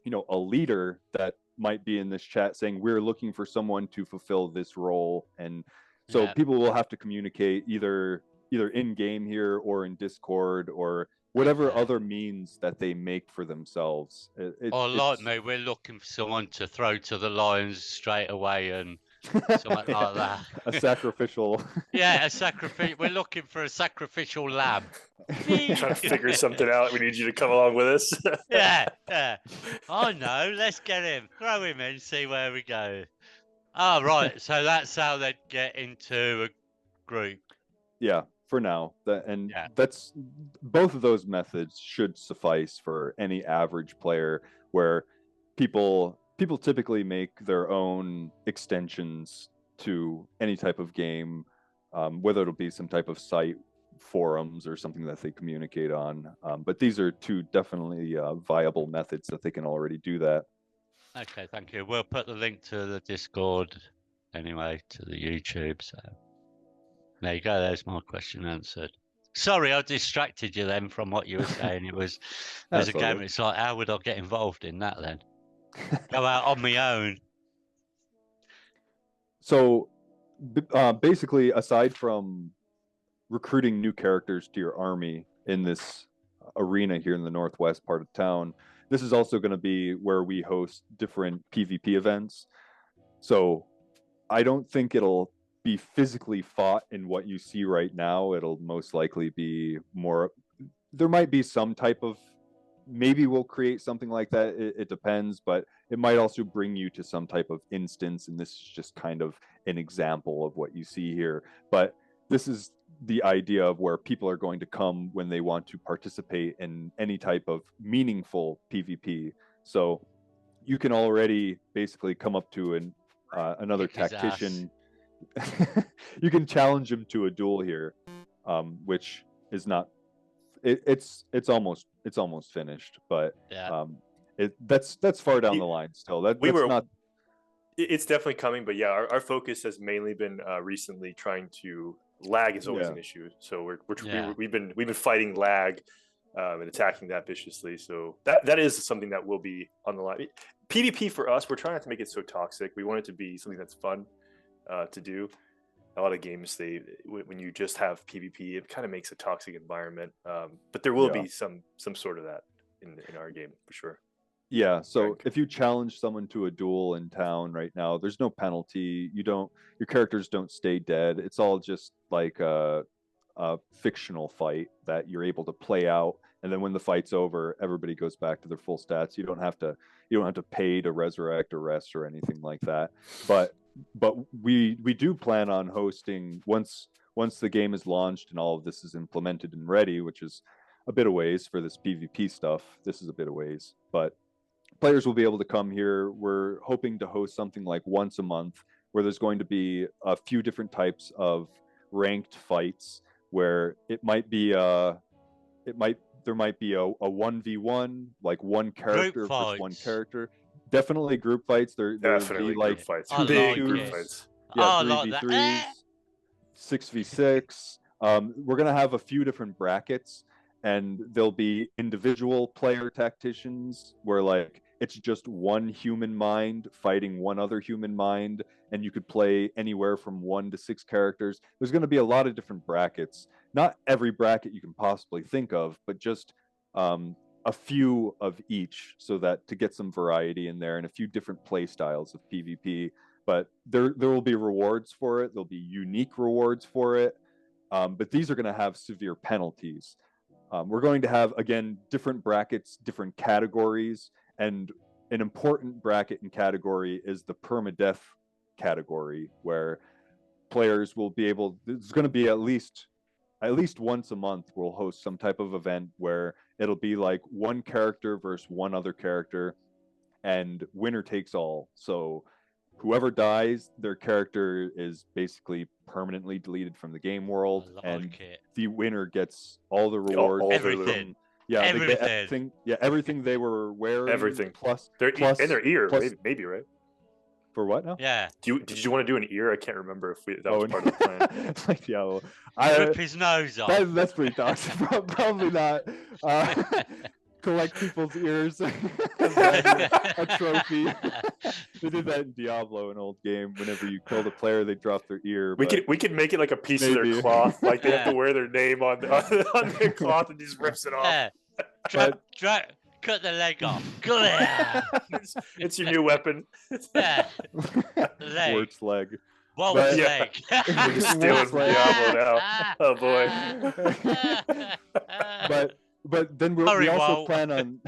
Speaker 3: a leader that might be in this chat saying, "We're looking for someone to fulfill this role," and so people will have to communicate either in game here or in Discord or whatever other means that they make for themselves.
Speaker 2: Like me, we're looking for someone to throw to the lions straight away and something like that.
Speaker 3: A sacrificial.
Speaker 2: A sacrificial. We're looking for a sacrificial lamb.
Speaker 4: Trying to figure something out. We need you to come along with us.
Speaker 2: Yeah. Oh no, let's get him. Throw him in, see where we go. Oh, right. So that's how they'd get into a group.
Speaker 3: Yeah. For now, that's both of those methods should suffice for any average player, where people typically make their own extensions to any type of game, whether it'll be some type of site, forums, or something that they communicate on. But these are two definitely viable methods that they can already do that.
Speaker 2: Okay, thank you. We'll put the link to the Discord anyway, to the YouTube. So there you go. There's my question answered. Sorry, I distracted you then from what you were saying. It was as a game. It's like, how would I get involved in that then? Go out on my own.
Speaker 3: So basically, aside from recruiting new characters to your army in this arena here in the northwest part of town, this is also going to be where we host different PvP events. So I don't think it'll be physically fought in what you see right now. It'll most likely be more, there might be some type of, maybe we'll create something like that. It depends, but it might also bring you to some type of instance. And this is just kind of an example of what you see here. But this is the idea of where people are going to come when they want to participate in any type of meaningful PvP. So you can already basically come up to another tactician. You can challenge him to a duel here, which is not. It's almost finished, but that's far down the line still. Not.
Speaker 4: It's definitely coming, but our focus has mainly been recently trying to. Lag is always an issue, so we've been fighting lag and attacking that viciously. So that is something that will be on the line. PvP for us, we're trying not to make it so toxic. We want it to be something that's fun to do. A lot of games, when you just have PvP, it kind of makes a toxic environment. But there will be some sort of that in our game for sure.
Speaker 3: Yeah, so if you challenge someone to a duel in town right now, there's no penalty. Your characters don't stay dead. It's all just like a fictional fight that you're able to play out, and then when the fight's over, everybody goes back to their full stats. You don't have to pay to resurrect or rest or anything like that. But we do plan on hosting once the game is launched and all of this is implemented and ready, which is a bit of ways for this PvP stuff. This is a bit of ways, but players will be able to come here. We're hoping to host something like once a month where there's going to be a few different types of ranked fights where there might be a 1v1, like one character versus one character. Definitely group fights. There
Speaker 4: definitely
Speaker 3: be like
Speaker 4: group fights.
Speaker 3: big
Speaker 4: group fights.
Speaker 3: Yeah, 3v3s, 6v6. We're gonna have a few different brackets, and there'll be individual player tacticians where like it's just one human mind fighting one other human mind, and you could play anywhere from 1 to 6 characters. There's going to be a lot of different brackets. Not every bracket you can possibly think of, but just a few of each, so that to get some variety in there and a few different play styles of PvP. But there will be rewards for it. There'll be unique rewards for it. But these are going to have severe penalties. We're going to have, again, different brackets, different categories, and an important bracket and category is the permadeath category, where players will be able, there's going to be at least once a month we'll host some type of event where it'll be like one character versus one other character, and winner takes all. So whoever dies, their character is basically permanently deleted from the game world, the winner gets all the rewards.
Speaker 2: Everything.
Speaker 3: They get everything. Yeah, everything they were wearing.
Speaker 4: Everything.
Speaker 3: Plus
Speaker 4: and their ear, maybe, right?
Speaker 3: For what now?
Speaker 2: Yeah.
Speaker 4: Did you want to do an ear? I can't remember if that was part of the plan.
Speaker 3: Like, yeah, well,
Speaker 2: rip his nose off.
Speaker 3: That's pretty toxic. Probably not. Collect people's ears. A trophy. They did that in Diablo, an old game. Whenever you killed a player, they dropped their ear.
Speaker 4: We could make it like a piece of their cloth, like they have to wear their name on their cloth, and just rips it off.
Speaker 2: Cut the leg off.
Speaker 4: It's your new weapon.
Speaker 2: Yeah. Leg.
Speaker 3: Wort's leg.
Speaker 2: Wolf's leg.
Speaker 4: We're just stealing from Diablo now. Oh boy.
Speaker 3: But then we also plan on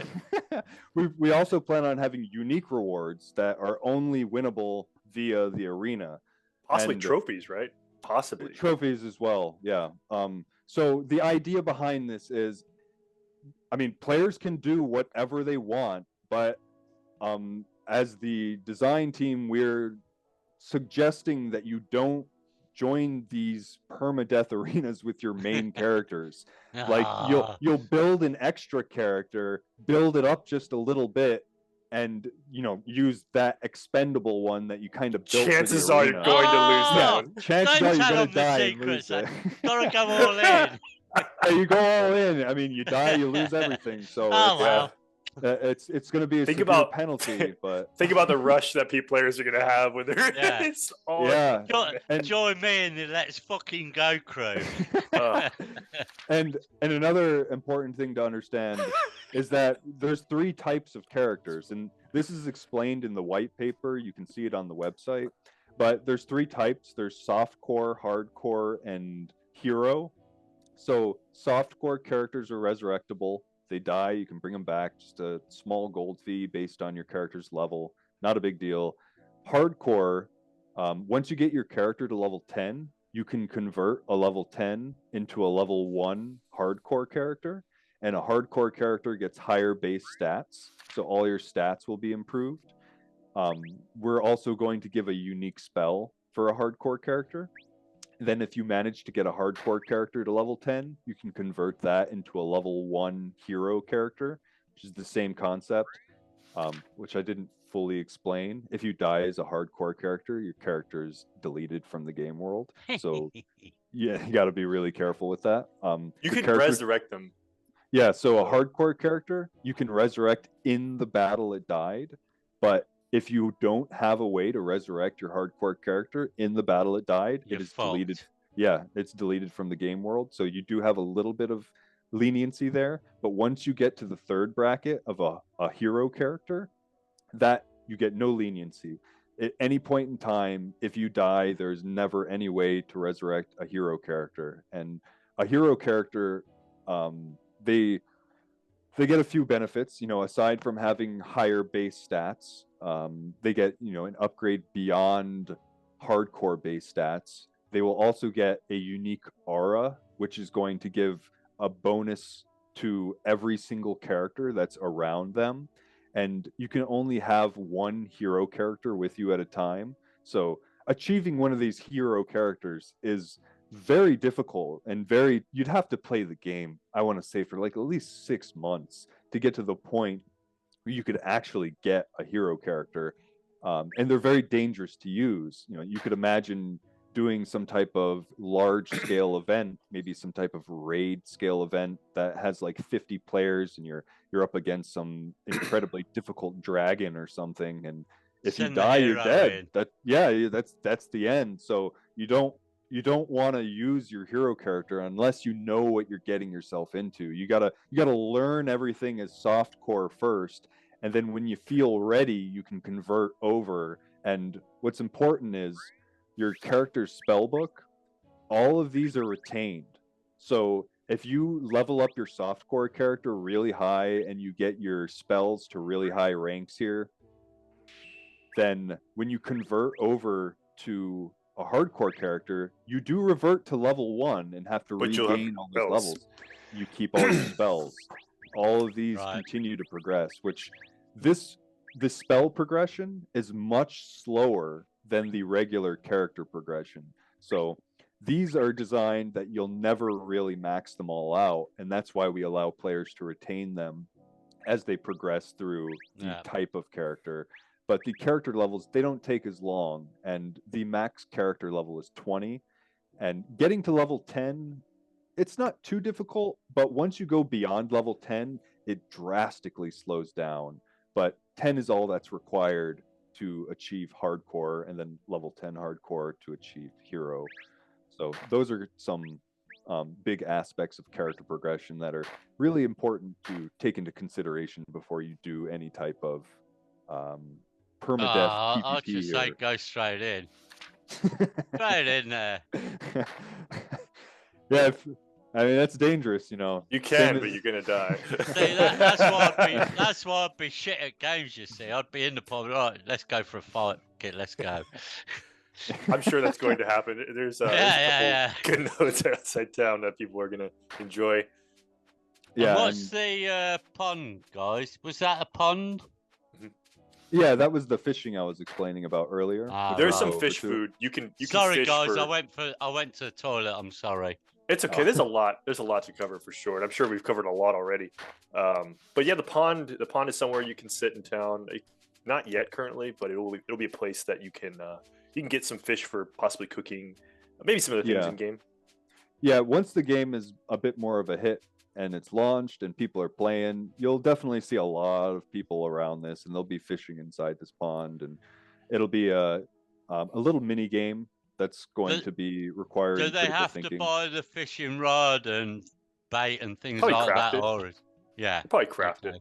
Speaker 3: we also plan on having unique rewards that are only winnable via the arena.
Speaker 4: Possibly trophies, right? Possibly
Speaker 3: trophies as well. Yeah. So the idea behind this is, I mean, players can do whatever they want, but as the design team, we're suggesting that you don't join these permadeath arenas with your main characters. Like you'll build an extra character, build it up just a little bit, and use that expendable one that you kind of built.
Speaker 4: Chances are you're going to lose that one.
Speaker 3: Chances are you're going to die and lose it.
Speaker 2: Gotta go all in.
Speaker 3: Yeah, you go all in. I mean, you die, you lose everything. So it's going to be a severe penalty. But
Speaker 4: think about the rush that players are going to have when they're it's all
Speaker 2: join me in the let's fucking go crew.
Speaker 3: And another important thing to understand is that there's 3 types of characters, and this is explained in the white paper. You can see it on the website. But there's 3 types. There's softcore, hardcore, and hero. So softcore characters are resurrectable. They die, you can bring them back. Just a small gold fee based on your character's level. Not a big deal. Hardcore, once you get your character to level 10, you can convert a level 10 into a level 1 hardcore character. And a hardcore character gets higher base stats. So all your stats will be improved. We're also going to give a unique spell for a hardcore character. Then if you manage to get a hardcore character to level 10, you can convert that into a level 1 hero character, which is the same concept, which I didn't fully explain. If you die as a hardcore character, your character is deleted from the game world. So yeah, you got to be really careful with that.
Speaker 4: You can resurrect them.
Speaker 3: Yeah, so a hardcore character, you can resurrect in the battle it died, but if you don't have a way to resurrect your hardcore character in the battle it died,
Speaker 2: You're
Speaker 3: it is deleted.
Speaker 2: fucked.
Speaker 3: Yeah, it's deleted from the game world. So you do have a little bit of leniency there, but once you get to the third bracket of a hero character, that you get no leniency. At any point in time, if you die, there's never any way to resurrect a hero character. And a hero character, they get a few benefits. You know, aside from having higher base stats, they get an upgrade beyond hardcore base stats. They will also get a unique aura, which is going to give a bonus to every single character that's around them. And you can only have one hero character with you at a time. So achieving one of these hero characters is very difficult and you'd have to play the game, I want to say, for like at least 6 months to get to the point where you could actually get a hero character. And they're very dangerous to use. You could imagine doing some type of large scale event, maybe some type of raid scale event that has like 50 players, and you're up against some incredibly difficult dragon or something, and if you die, you're dead. That's the end. So you don't want to use your hero character unless you know what you're getting yourself into. You gotta learn everything as softcore first, and then when you feel ready, you can convert over. And what's important is your character's spellbook. All of these are retained. So if you level up your softcore character really high and you get your spells to really high ranks here, then when you convert over to a hardcore character, you do revert to level 1 and have to regain all those levels. You keep all your spells. All of these continue to progress, which this spell progression is much slower than the regular character progression. So these are designed that you'll never really max them all out, and that's why we allow players to retain them as they progress through the type of character. But the character levels, they don't take as long, and the max character level is 20, and getting to level 10, it's not too difficult, but once you go beyond level 10, it drastically slows down. But 10 is all that's required to achieve hardcore, and then level 10 hardcore to achieve hero. So those are some big aspects of character progression that are really important to take into consideration before you do any type of permadeath PvP.
Speaker 2: I'll just say go straight in. Straight in there.
Speaker 3: Yeah, I mean, that's dangerous,
Speaker 4: You can, but you're gonna die.
Speaker 2: See, that's why I'd be shit at games. You see, I'd be in the pub. Right, let's go for a fight. Okay, let's go.
Speaker 4: I'm sure that's going to happen. There's a couple good notes outside town that people are gonna enjoy.
Speaker 2: Yeah. And what's the pond, guys? Was that a pond?
Speaker 3: Yeah, that was the fishing I was explaining about earlier.
Speaker 4: There's some fish food. You can.
Speaker 2: Sorry,
Speaker 4: fish
Speaker 2: guys. I went to the toilet. I'm sorry.
Speaker 4: It's okay. There's a lot to cover for sure, and I'm sure we've covered a lot already. But yeah, the pond is somewhere you can sit in town. Not yet currently, but it'll be a place that you can get some fish for possibly cooking, maybe some other things in game.
Speaker 3: Yeah, once the game is a bit more of a hit and it's launched and people are playing, you'll definitely see a lot of people around this, and they'll be fishing inside this pond, and it'll be a little mini game that's going to be required.
Speaker 2: Do they have to buy the fishing rod and bait and things like that? Or
Speaker 4: probably craft it.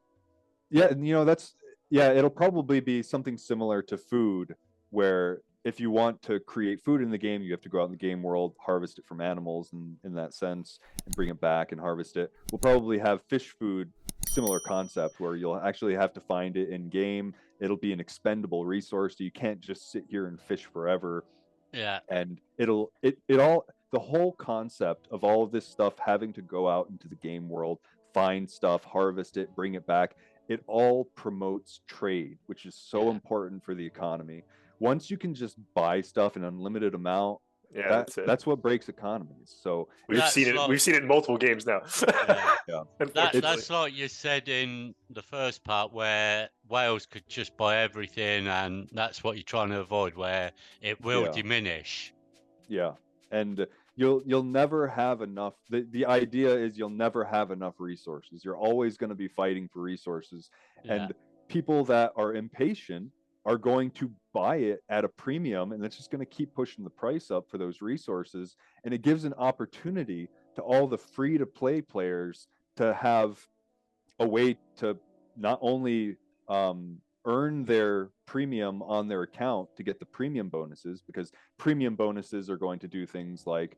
Speaker 3: Yeah, and it'll probably be something similar to food, where if you want to create food in the game, you have to go out in the game world, harvest it from animals in that sense, and bring it back and harvest it. We'll probably have fish food, similar concept, where you'll actually have to find it in game. It'll be an expendable resource, so you can't just sit here and fish forever.
Speaker 2: Yeah.
Speaker 3: And the whole concept of all of this stuff having to go out into the game world, find stuff, harvest it, bring it back, it all promotes trade, which is so important for the economy. Once you can just buy stuff in unlimited amount, that's what breaks economies. So
Speaker 4: we've seen it in multiple games now.
Speaker 2: That's like you said in the first part, where Wales could just buy everything, and that's what you're trying to avoid, where it will diminish.
Speaker 3: Yeah, and you'll never have enough. The idea is you'll never have enough resources. You're always going to be fighting for resources, and people that are impatient are going to buy it at a premium, and it's just going to keep pushing the price up for those resources. And it gives an opportunity to all the free to play players to have a way to not only earn their premium on their account to get the premium bonuses, because premium bonuses are going to do things like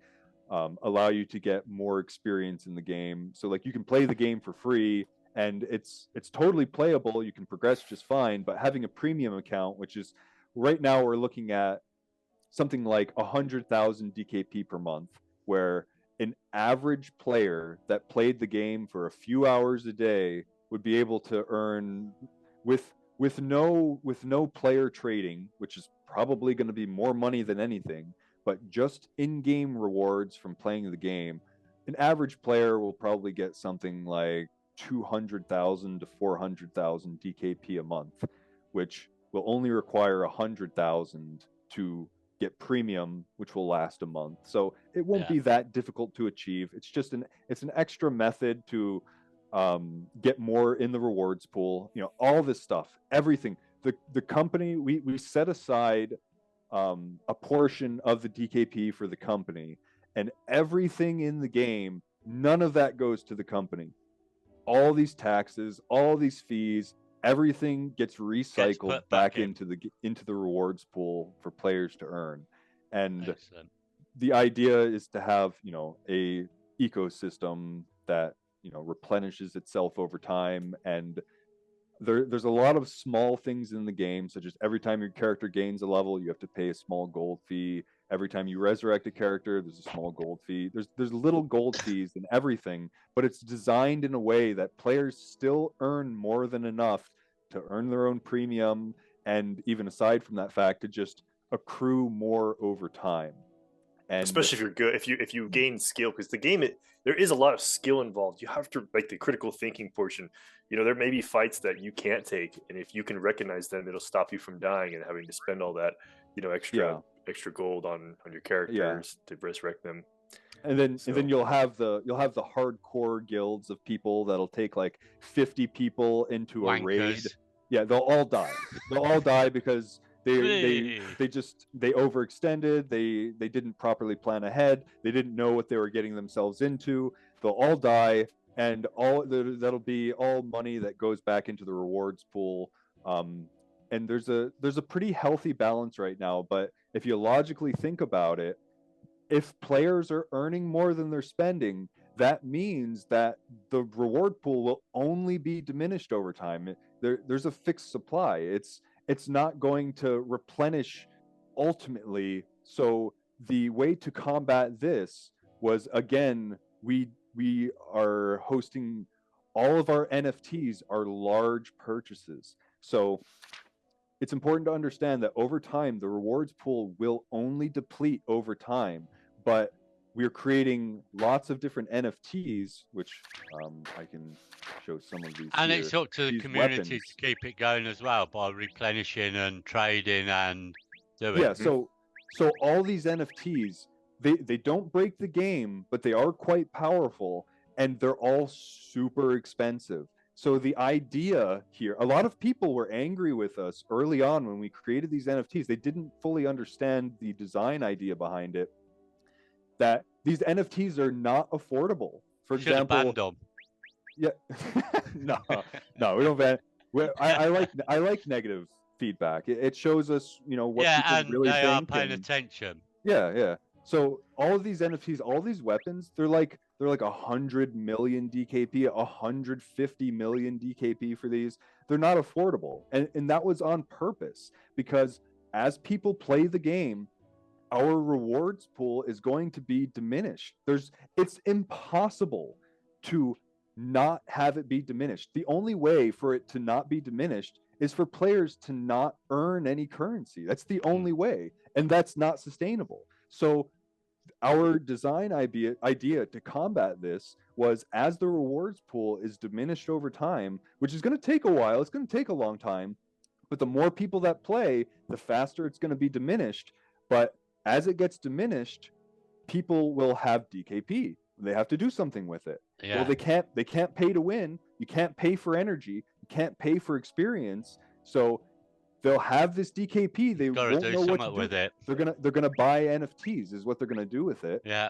Speaker 3: allow you to get more experience in the game. So like you can play the game for free and it's totally playable. You can progress just fine, but having a premium account, which is right now we're looking at something like 100,000 DKP per month, where an average player that played the game for a few hours a day would be able to earn with no player trading, which is probably going to be more money than anything, but just in-game rewards from playing the game. An average player will probably get something like 200,000 to 400,000 DKP a month, which will only require 100,000 to get premium, which will last a month. So it won't be that difficult to achieve. It's just an extra method to get more in the rewards pool. You know, all this stuff, everything. The company, we set aside a portion of the DKP for the company, and everything in the game, none of that goes to the company. All these taxes, all these fees, everything gets recycled back into the rewards pool for players to earn. And the idea is to have, you know, a ecosystem that, you know, replenishes itself over time. And there's a lot of small things in the game, such as every time your character gains a level, you have to pay a small gold fee. Every time you resurrect a character, there's a small gold fee. There's little gold fees in everything, but it's designed in a way that players still earn more than enough to earn their own premium, and even aside from that fact, to just accrue more over time. And
Speaker 4: especially if you're good, if you gain skill, because the game, there is a lot of skill involved. You have to, like, the critical thinking portion. You know, there may be fights that you can't take, and if you can recognize them, it'll stop you from dying and having to spend all that, you know, extra gold on your characters to resurrect them.
Speaker 3: And then you'll have the hardcore guilds of people that'll take like 50 people into a raid. Yeah, they'll all die. They'll all die because they overextended. They didn't properly plan ahead. They didn't know what they were getting themselves into. They'll all die, and that'll be all money that goes back into the rewards pool. And there's a pretty healthy balance right now. But if you logically think about it, if players are earning more than they're spending, that means that the reward pool will only be diminished over time. There's a fixed supply. It's not going to replenish ultimately. So the way to combat this was, again, we are hosting all of our NFTs are large purchases. So it's important to understand that over time, the rewards pool will only deplete over time, but we're creating lots of different NFTs, which I can show some of these.
Speaker 2: And
Speaker 3: here.
Speaker 2: it's up to the community to keep it going as well by replenishing and trading and doing.
Speaker 3: Yeah, so all these NFTs, they don't break the game, but they are quite powerful, and they're all super expensive. So the idea here, a lot of people were angry with us early on when we created these NFTs. They didn't fully understand the design idea behind it, that these NFTs are not affordable. For example,
Speaker 2: banned them.
Speaker 3: Yeah, no, we don't ban. I like negative feedback. It shows us, you know, what people really think.
Speaker 2: Yeah, and they are paying attention.
Speaker 3: Yeah. So all of these NFTs, all these weapons, they're like 100 million DKP, 150 million DKP for these. They're not affordable, and that was on purpose, because as people play the game, our rewards pool is going to be diminished. It's impossible to not have it be diminished. The only way for it to not be diminished is for players to not earn any currency. That's the only way, and that's not sustainable. So our design idea to combat this was, as the rewards pool is diminished over time, which is going to take a while, it's going to take a long time, but the more people that play, the faster it's going to be diminished. But as it gets diminished, people will have DKP. They have to do something with it.
Speaker 2: Yeah.
Speaker 3: Well, they can't pay to win. You can't pay for energy. You can't pay for experience. So they'll have this DKP. They
Speaker 2: Gotta
Speaker 3: won't
Speaker 2: do
Speaker 3: know what to
Speaker 2: something
Speaker 3: do.
Speaker 2: with it.
Speaker 3: They're gonna buy NFTs is what they're gonna do with it.
Speaker 2: Yeah.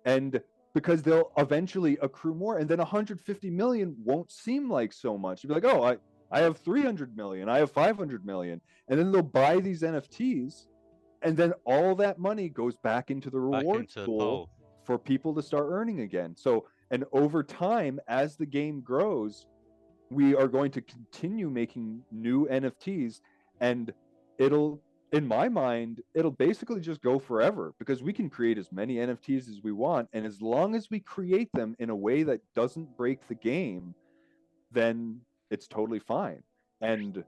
Speaker 3: And because they'll eventually accrue more, and then 150 million won't seem like so much. You'll be like, oh, I have 300 million, I have 500 million, and then they'll buy these NFTs, and then all that money goes back into the rewards pool for people to start earning again. So, and over time, as the game grows, we are going to continue making new NFTs, and it'll, in my mind, it'll basically just go forever, because we can create as many NFTs as we want, and as long as we create them in a way that doesn't break the game, then it's totally fine. And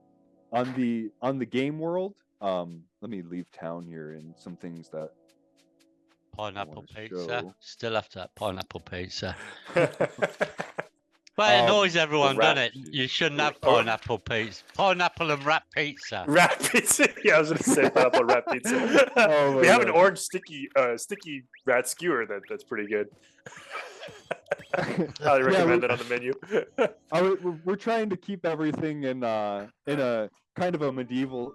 Speaker 3: on the game world, let me leave town here and some things that
Speaker 2: Pineapple pizza.
Speaker 3: show.
Speaker 2: Still after that pineapple pizza. But it annoys everyone, doesn't it? You shouldn't have pineapple pizza. Pineapple and rat pizza.
Speaker 4: Rat pizza? Yeah, I was going to say pineapple rat pizza. We have an orange sticky rat skewer that's pretty good. Highly recommend it on the menu.
Speaker 3: We're trying to keep everything in a kind of a medieval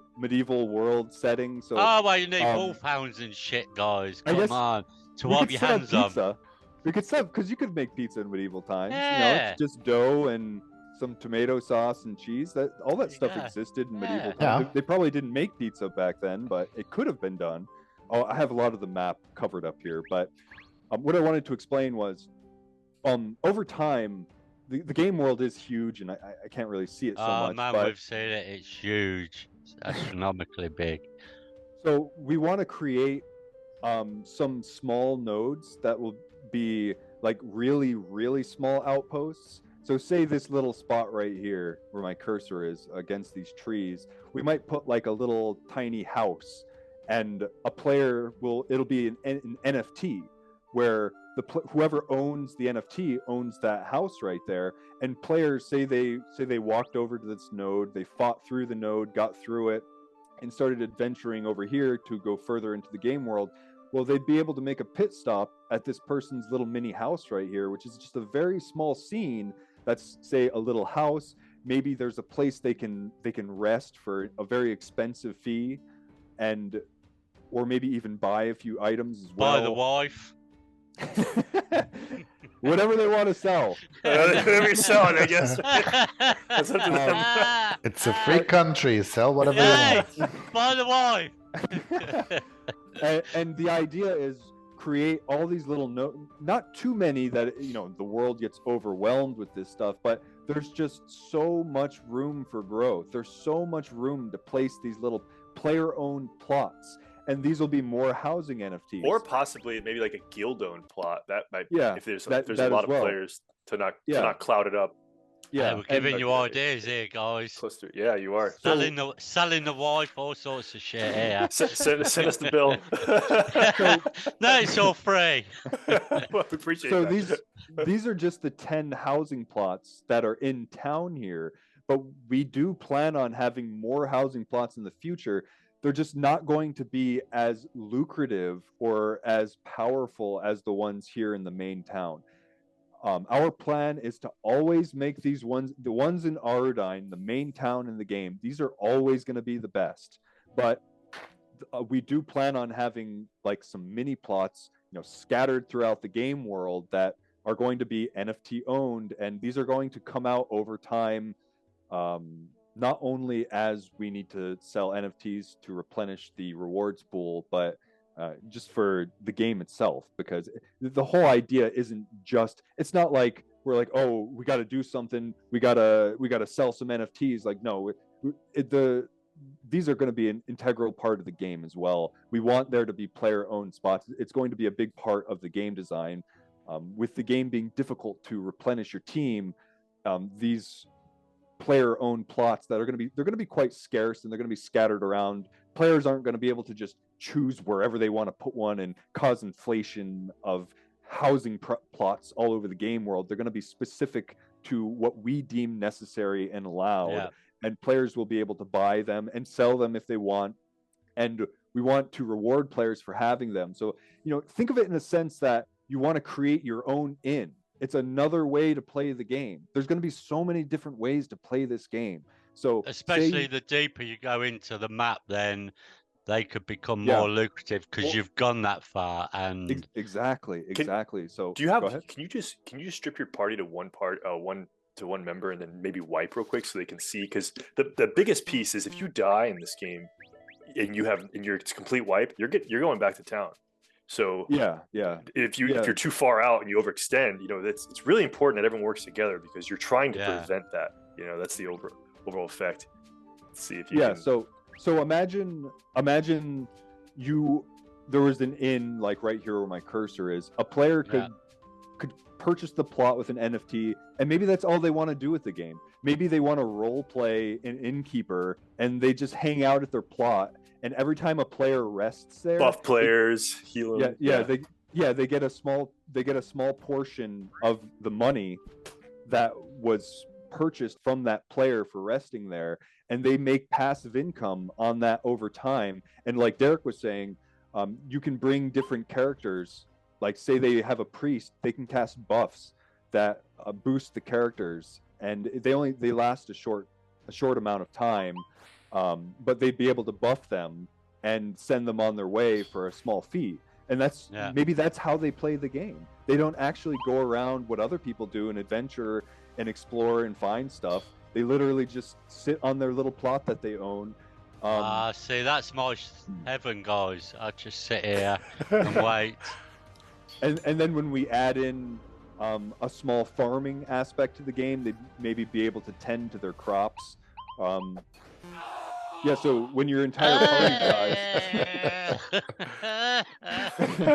Speaker 3: world setting. So
Speaker 2: well, you need wolfhounds and shit, guys. Come on, to wipe your hands on.
Speaker 3: We could sell, because you could make pizza in medieval times.
Speaker 2: Yeah.
Speaker 3: You know, it's just dough and some tomato sauce and cheese. All that stuff existed in medieval times. They probably didn't make pizza back then, but it could have been done. Oh, I have a lot of the map covered up here, but what I wanted to explain was, over time, the game world is huge, and I can't really see it so much.
Speaker 2: Man,
Speaker 3: but
Speaker 2: we've seen it. It's huge. It's astronomically big.
Speaker 3: So we want to create some small nodes that will be like really, really small outposts. So say this little spot right here where my cursor is against these trees, we might put like a little tiny house, and a player it'll be an NFT where whoever owns the NFT owns that house right there. And players say they walked over to this node, they fought through the node, got through it, and started adventuring over here to go further into the game world. Well, they'd be able to make a pit stop at this person's little mini house right here, which is just a very small scene. That's, say, a little house. Maybe there's a place they can rest for a very expensive fee, or maybe even buy a few items as well.
Speaker 2: Buy the wife.
Speaker 3: Whatever they want to sell.
Speaker 4: Whatever you're selling, I guess. That's up to them.
Speaker 1: It's a free country. Sell whatever you want.
Speaker 2: Buy the wife.
Speaker 3: And the idea is create all these little not too many that the world gets overwhelmed with this stuff, but there's just so much room for growth. There's so much room to place these little player-owned plots, and these will be more housing NFTs,
Speaker 4: or possibly maybe like a guild-owned plot. That might, if there's a lot of players to not cloud it up.
Speaker 2: Yeah, we're giving you ideas here, guys.
Speaker 4: Close to, yeah, you are
Speaker 2: selling the wife, all sorts of shit here.
Speaker 4: Send us the bill.
Speaker 2: No, it's all free.
Speaker 4: Well, we appreciate that.
Speaker 3: So these are just the 10 housing plots that are in town here, but we do plan on having more housing plots in the future. They're just not going to be as lucrative or as powerful as the ones here in the main town. Our plan is to always make the ones in Aradine, the main town in the game, these are always going to be the best. But we do plan on having like some mini plots, scattered throughout the game world that are going to be NFT owned, and these are going to come out over time. Not only as we need to sell NFTs to replenish the rewards pool, but just for the game itself, because the whole idea isn't just, it's not like we're like, oh, we got to do something, we got to sell some NFTs. Like, no, these are going to be an integral part of the game as well. We want there to be player owned spots. It's going to be a big part of the game design. With the game being difficult to replenish your team, these player-owned plots that they're going to be quite scarce, and they're going to be scattered around. Players aren't going to be able to just choose wherever they want to put one and cause inflation of housing plots all over the game world. They're going to be specific to what we deem necessary and allowed, and players will be able to buy them and sell them if they want. and we want to reward players for having them. So, think of it in a sense that you want to create your own inn. It's another way to play the game. There's going to be so many different ways to play this game. So
Speaker 2: especially the deeper you go into the map, then they could become more lucrative because you've gone that far. And
Speaker 3: exactly. So
Speaker 4: do you have? Can you just strip your party to one member and then maybe wipe real quick so they can see? Because the biggest piece is if you die in this game and you're complete wipe, you're going back to town. So if you're too far out and you overextend, it's really important that everyone works together because you're trying to prevent that. That's the overall effect. Let's see if you can...
Speaker 3: So imagine there was an inn like right here where my cursor is. A player could purchase the plot with an NFT, and maybe that's all they want to do with the game. Maybe they want to role play an innkeeper and they just hang out at their plot, and every time a player rests there,
Speaker 4: buff players, heal them.
Speaker 3: They get a small portion of the money that was purchased from that player for resting there, and they make passive income on that over time. And like Derek was saying, you can bring different characters. Like say they have a priest, they can cast buffs that boost the characters, and they last a short amount of time, but they'd be able to buff them and send them on their way for a small fee. And maybe that's how they play the game. They don't actually go around what other people do and adventure and explore and find stuff. They literally just sit on their little plot that they own.
Speaker 2: See, that's my heaven, guys. I just sit here and wait.
Speaker 3: And then when we add in a small farming aspect to the game, they'd maybe be able to tend to their crops. So when your entire party dies...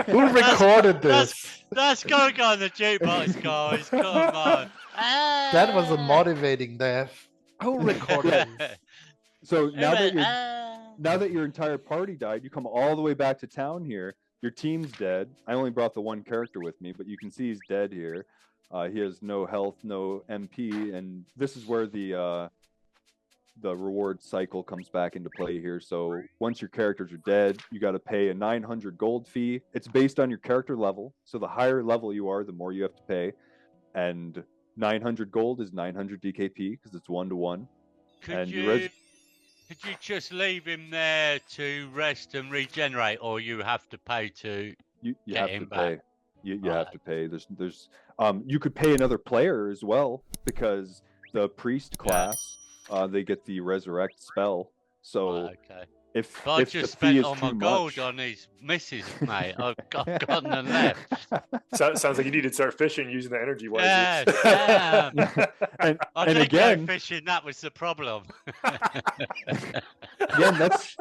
Speaker 1: Who recorded this?
Speaker 2: That's going to go on the jukebox, guys. Come on.
Speaker 1: That was a motivating death. Who recorded this?
Speaker 3: So now that your entire party died, you come all the way back to town here. Your team's dead. I only brought the one character with me, but you can see he's dead here. He has no health, no MP, and this is where the reward cycle comes back into play here. So once your characters are dead, you got to pay a 900 gold fee. It's based on your character level. So the higher level you are, the more you have to pay. And 900 gold is 900 DKP because it's 1-to-1.
Speaker 2: Could you just leave him there to rest and regenerate, or you have to pay to get him back?
Speaker 3: You have to pay. There's you could pay another player as well, because the priest class they get the resurrect spell. So if
Speaker 2: I just spent all my gold on his misses, mate. I've got none left.
Speaker 4: Sounds like you need to start fishing using the energy wisely.
Speaker 2: Yeah,
Speaker 3: and
Speaker 2: I
Speaker 3: again,
Speaker 2: go fishing. That was the problem.
Speaker 3: Again, that's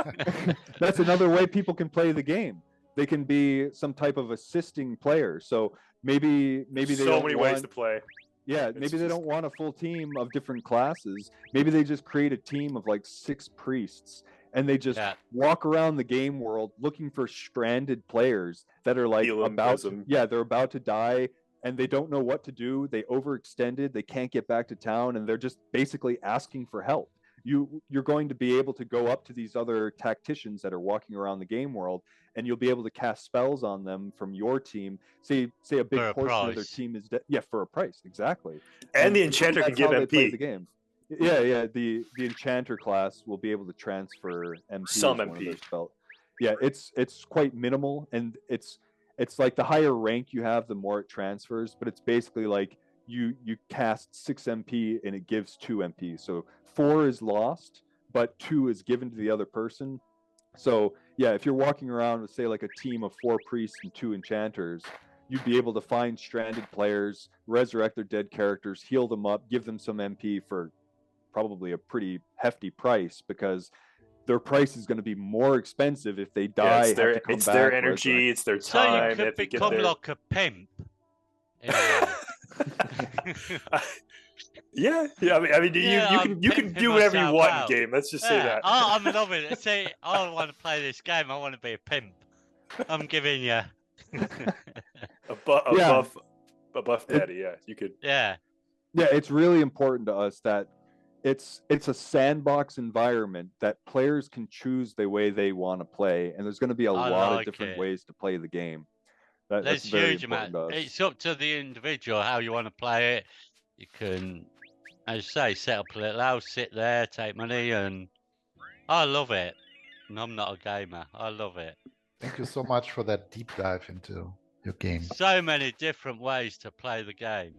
Speaker 3: another way people can play the game. They can be some type of assisting player. So maybe they
Speaker 4: so many ways to play.
Speaker 3: Yeah, maybe they don't want a full team of different classes. Maybe they just create a team of like 6 priests, and they just walk around the game world looking for stranded players that are like they're about to die and they don't know what to do. They overextended, they can't get back to town, and they're just basically asking for help. You're going to be able to go up to these other tacticians that are walking around the game world, and you'll be able to cast spells on them from your team. Say a big portion of their team is for a price, exactly.
Speaker 4: And the enchanter can give MP.
Speaker 3: The game. Yeah. The enchanter class will be able to transfer MP.
Speaker 4: Some MP.
Speaker 3: Yeah, it's quite minimal, and it's like the higher rank you have, the more it transfers. But it's basically like you cast 6 MP and it gives 2 MP. So 4 is lost, but 2 is given to the other person. So yeah, if you're walking around with, say, like a team of 4 priests and 2 enchanters, you'd be able to find stranded players, resurrect their dead characters, heal them up, give them some MP for probably a pretty hefty price, because their price is going to be more expensive if they die.
Speaker 4: It's their energy, it's their time.
Speaker 2: So you could become like a pimp.
Speaker 4: Yeah. I mean, you can do whatever you want in game. Let's just say that.
Speaker 2: Oh, I'm loving it. See, I want to play this game. I want to be a pimp. I'm giving you
Speaker 4: a buff daddy. Yeah, you could.
Speaker 2: Yeah.
Speaker 3: It's really important to us that it's a sandbox environment that players can choose the way they want to play, and there's going to be a lot of different ways to play the game. That's very
Speaker 2: huge,
Speaker 3: important to us.
Speaker 2: It's up to the individual how you want to play it. You can, as you say, set up a little house, sit there, take money, and I love it. And I'm not a gamer. I love it.
Speaker 1: Thank you so much for that deep dive into your game.
Speaker 2: So many different ways to play the game.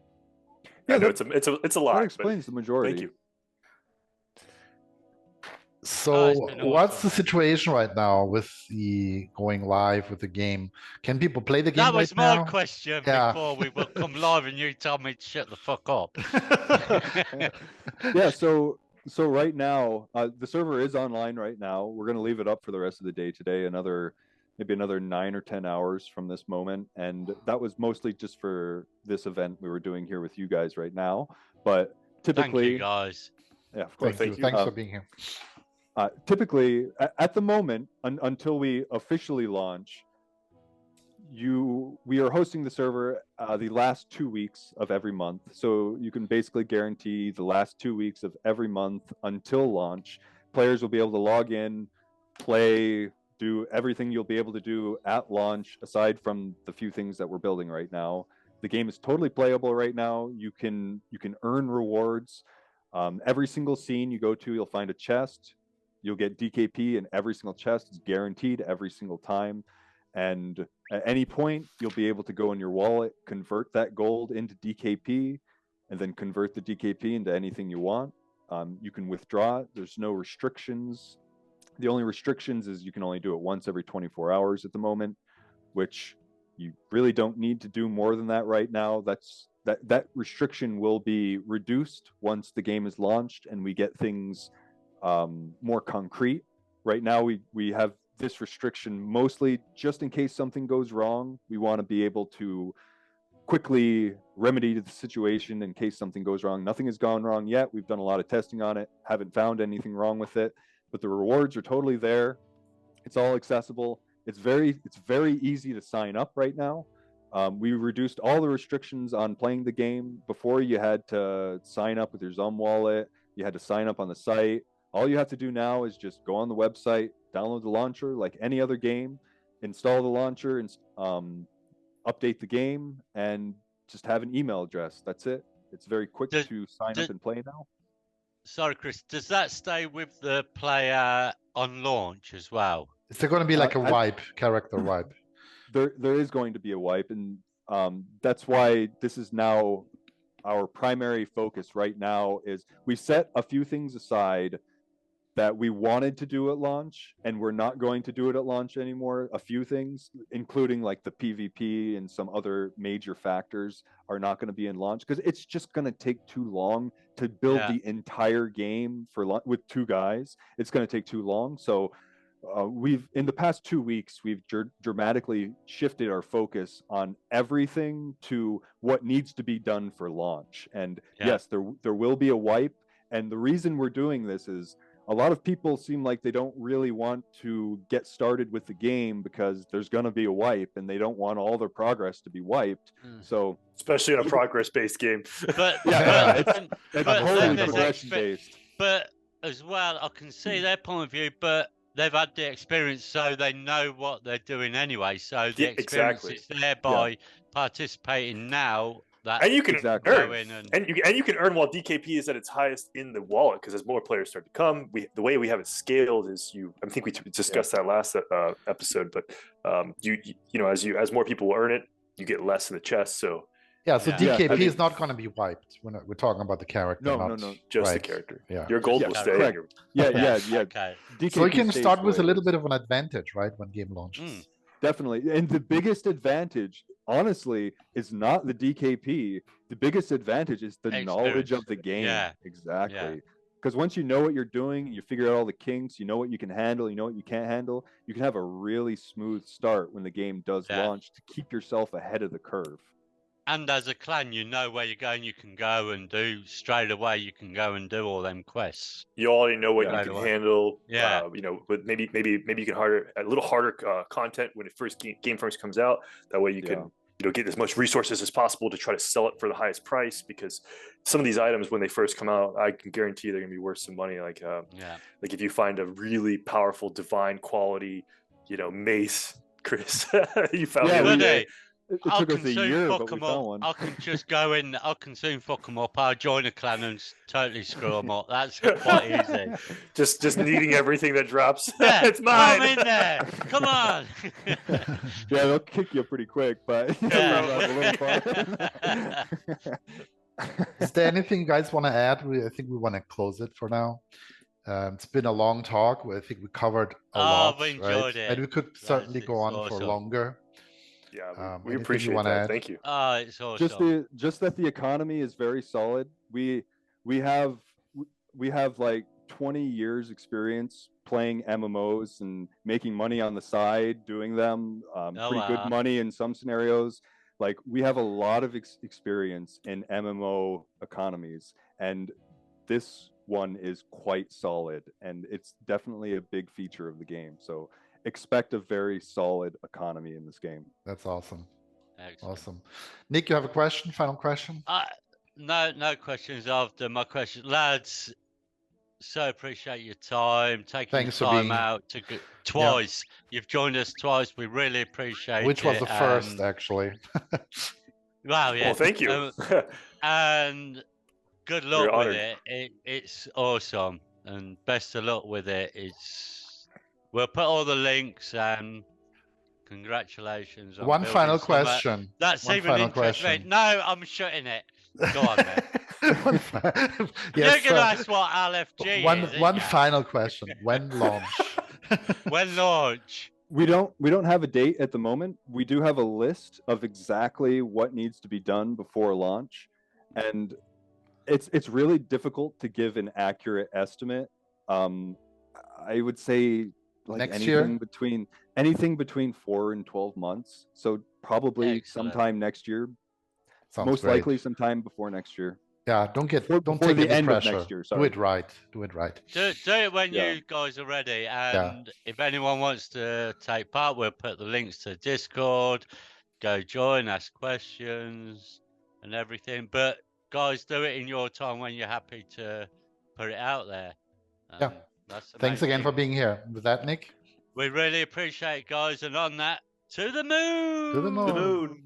Speaker 4: Yeah, no, it's a lot.
Speaker 3: That explains the majority.
Speaker 4: Thank you.
Speaker 1: So what's the situation right now with the going live with the game? Can people play the game
Speaker 2: That was
Speaker 1: right
Speaker 2: my
Speaker 1: now?
Speaker 2: question before we will come live and you told me to shut the fuck up.
Speaker 3: Yeah, so right now, the server is online right now. We're going to leave it up for the rest of the day today, maybe another 9 or 10 hours from this moment. And that was mostly just for this event we were doing here with you guys right now. But typically...
Speaker 2: Thank you, guys.
Speaker 3: Yeah, of course.
Speaker 1: Thank you. Thanks for being here.
Speaker 3: Typically, at the moment, until we officially launch, we are hosting the server the last 2 weeks of every month. So you can basically guarantee the last 2 weeks of every month until launch. Players will be able to log in, play, do everything you'll be able to do at launch, aside from the few things that we're building right now. The game is totally playable right now. You can earn rewards. Every single scene you go to, you'll find a chest. You'll get DKP in every single chest. It's guaranteed every single time. And at any point, you'll be able to go in your wallet, convert that gold into DKP, and then convert the DKP into anything you want. You can withdraw it. There's no restrictions. The only restrictions is you can only do it once every 24 hours at the moment, which you really don't need to do more than that right now. That restriction will be reduced once the game is launched and we get things more concrete. Right now, we have this restriction mostly just in case something goes wrong. We want to be able to quickly remedy the situation in case something goes wrong. Nothing has gone wrong yet. We've done a lot of testing on it, haven't found anything wrong with it, but the rewards are totally there. It's all accessible. It's very easy to sign up right now. We reduced all the restrictions on playing the game. Before, you had to sign up with your Zum wallet. You had to sign up on the site. All you have to do now is just go on the website, download the launcher like any other game, install the launcher, and update the game, and just have an email address. That's it. It's very quick to sign up and play now.
Speaker 2: Sorry, Chris. Does that stay with the player on launch as well?
Speaker 1: Is there going to be like a wipe, character wipe?
Speaker 3: There is going to be a wipe, and that's why this is now our primary focus right now. Is we set a few things aside that we wanted to do at launch, and we're not going to do it at launch anymore. A few things, including like the PvP and some other major factors, are not going to be in launch because it's just going to take too long to build the entire game with 2 guys. It's going to take too long. So in the past 2 weeks, we've dramatically shifted our focus on everything to what needs to be done for launch. And yes, there will be a wipe. And the reason we're doing this is a lot of people seem like they don't really want to get started with the game because there's going to be a wipe and they don't want all their progress to be wiped. So
Speaker 4: especially on a progress-based game.
Speaker 2: But
Speaker 3: it's totally progression-based.
Speaker 2: But as well, I can see their point of view, but they've had the experience, so they know what they're doing anyway. So the experience is there by participating now.
Speaker 4: And you can earn, and you can earn while DKP is at its highest in the wallet, because as more players start to come, the way we have it scaled is I think we discussed that last episode, but as more people earn it, you get less in the chest. So
Speaker 1: DKP is not going to be wiped. We're talking about the character.
Speaker 3: No,
Speaker 4: just the character. Your gold will stay.
Speaker 3: Correct.
Speaker 2: Okay.
Speaker 1: So you can start with a little bit of an advantage, right, when game launches.
Speaker 3: Definitely. And the biggest advantage, honestly, is not the DKP. The biggest advantage is the knowledge of the game. Yeah. Exactly. Because once you know what you're doing, you figure out all the kinks, you know what you can handle, you know what you can't handle, you can have a really smooth start when the game does launch to keep yourself ahead of the curve.
Speaker 2: And as a clan, you know where you're going. You can go and do straight away. You can go and do all them quests.
Speaker 4: You already know what you can handle.
Speaker 2: Yeah.
Speaker 4: But maybe you can a little harder content when game first comes out. That way you can get as much resources as possible to try to sell it for the highest price, because some of these items, when they first come out, I can guarantee they're gonna be worth some money. Like like if you find a really powerful divine quality, mace, Chris, you found
Speaker 3: it
Speaker 2: I
Speaker 3: took
Speaker 2: can
Speaker 3: us a
Speaker 2: soon
Speaker 3: year,
Speaker 2: fuck
Speaker 3: but we
Speaker 2: them
Speaker 3: found
Speaker 2: up.
Speaker 3: one.
Speaker 2: I can just go in. I can soon fuck them up. I'll join a clan and totally screw them up. That's quite easy.
Speaker 4: just needing everything that drops.
Speaker 2: Yeah,
Speaker 4: It's mine.
Speaker 2: I'm in there. Come on.
Speaker 3: Yeah, they'll kick you pretty quick, but
Speaker 2: Yeah.
Speaker 1: Is there anything you guys want to add? I think we want to close it for now. It's been a long talk. I think we covered a lot.
Speaker 2: I've enjoyed it.
Speaker 1: And we could certainly go on for
Speaker 2: awesome.
Speaker 1: longer.
Speaker 4: Yeah, we
Speaker 1: anything you
Speaker 4: appreciate
Speaker 1: wanna
Speaker 4: that.
Speaker 1: add?
Speaker 4: Thank you.
Speaker 2: Oh, it's awesome.
Speaker 3: Just that the economy is very solid. We have like 20 years experience playing MMOs and making money on the side, doing them, pretty good money in some scenarios. Like, we have a lot of experience in MMO economies, and this one is quite solid, and it's definitely a big feature of the game. So expect a very solid economy in this game.
Speaker 1: That's awesome.
Speaker 2: Excellent.
Speaker 1: Awesome. Nick, you have a question? Final question?
Speaker 2: No questions after my question. Lads, so appreciate your time, taking time out to go twice. Yeah. You've joined us twice. We really appreciate it.
Speaker 1: Which was the first, actually.
Speaker 2: Wow, yeah.
Speaker 4: Well, thank you.
Speaker 2: And good luck with it. It's awesome. And best of luck with it. We'll put all the links and congratulations.
Speaker 1: One final question.
Speaker 2: That's even interesting. No, I'm shutting it. Go on, man.
Speaker 1: Yes,
Speaker 2: you're gonna ask what LFG is.
Speaker 1: One final question. When launch?
Speaker 2: When launch?
Speaker 3: We don't have a date at the moment. We do have a list of exactly what needs to be done before launch, and it's really difficult to give an accurate estimate. I would say like anything between 4 and 12 months. So probably sometime next year.
Speaker 1: Sounds
Speaker 3: most
Speaker 1: great.
Speaker 3: Likely sometime before next year.
Speaker 1: Yeah, don't take
Speaker 3: the end
Speaker 1: pressure.
Speaker 3: Of next year. Sorry.
Speaker 1: Do it right. Do it right.
Speaker 2: Do it when you guys are ready. And if anyone wants to take part, we'll put the links to Discord. Go join, ask questions and everything. But guys, do it in your time when you're happy to put it out there.
Speaker 1: Thanks again for being here. With that, Nick?
Speaker 2: We really appreciate it, guys. And on that, to the moon!
Speaker 1: To the moon!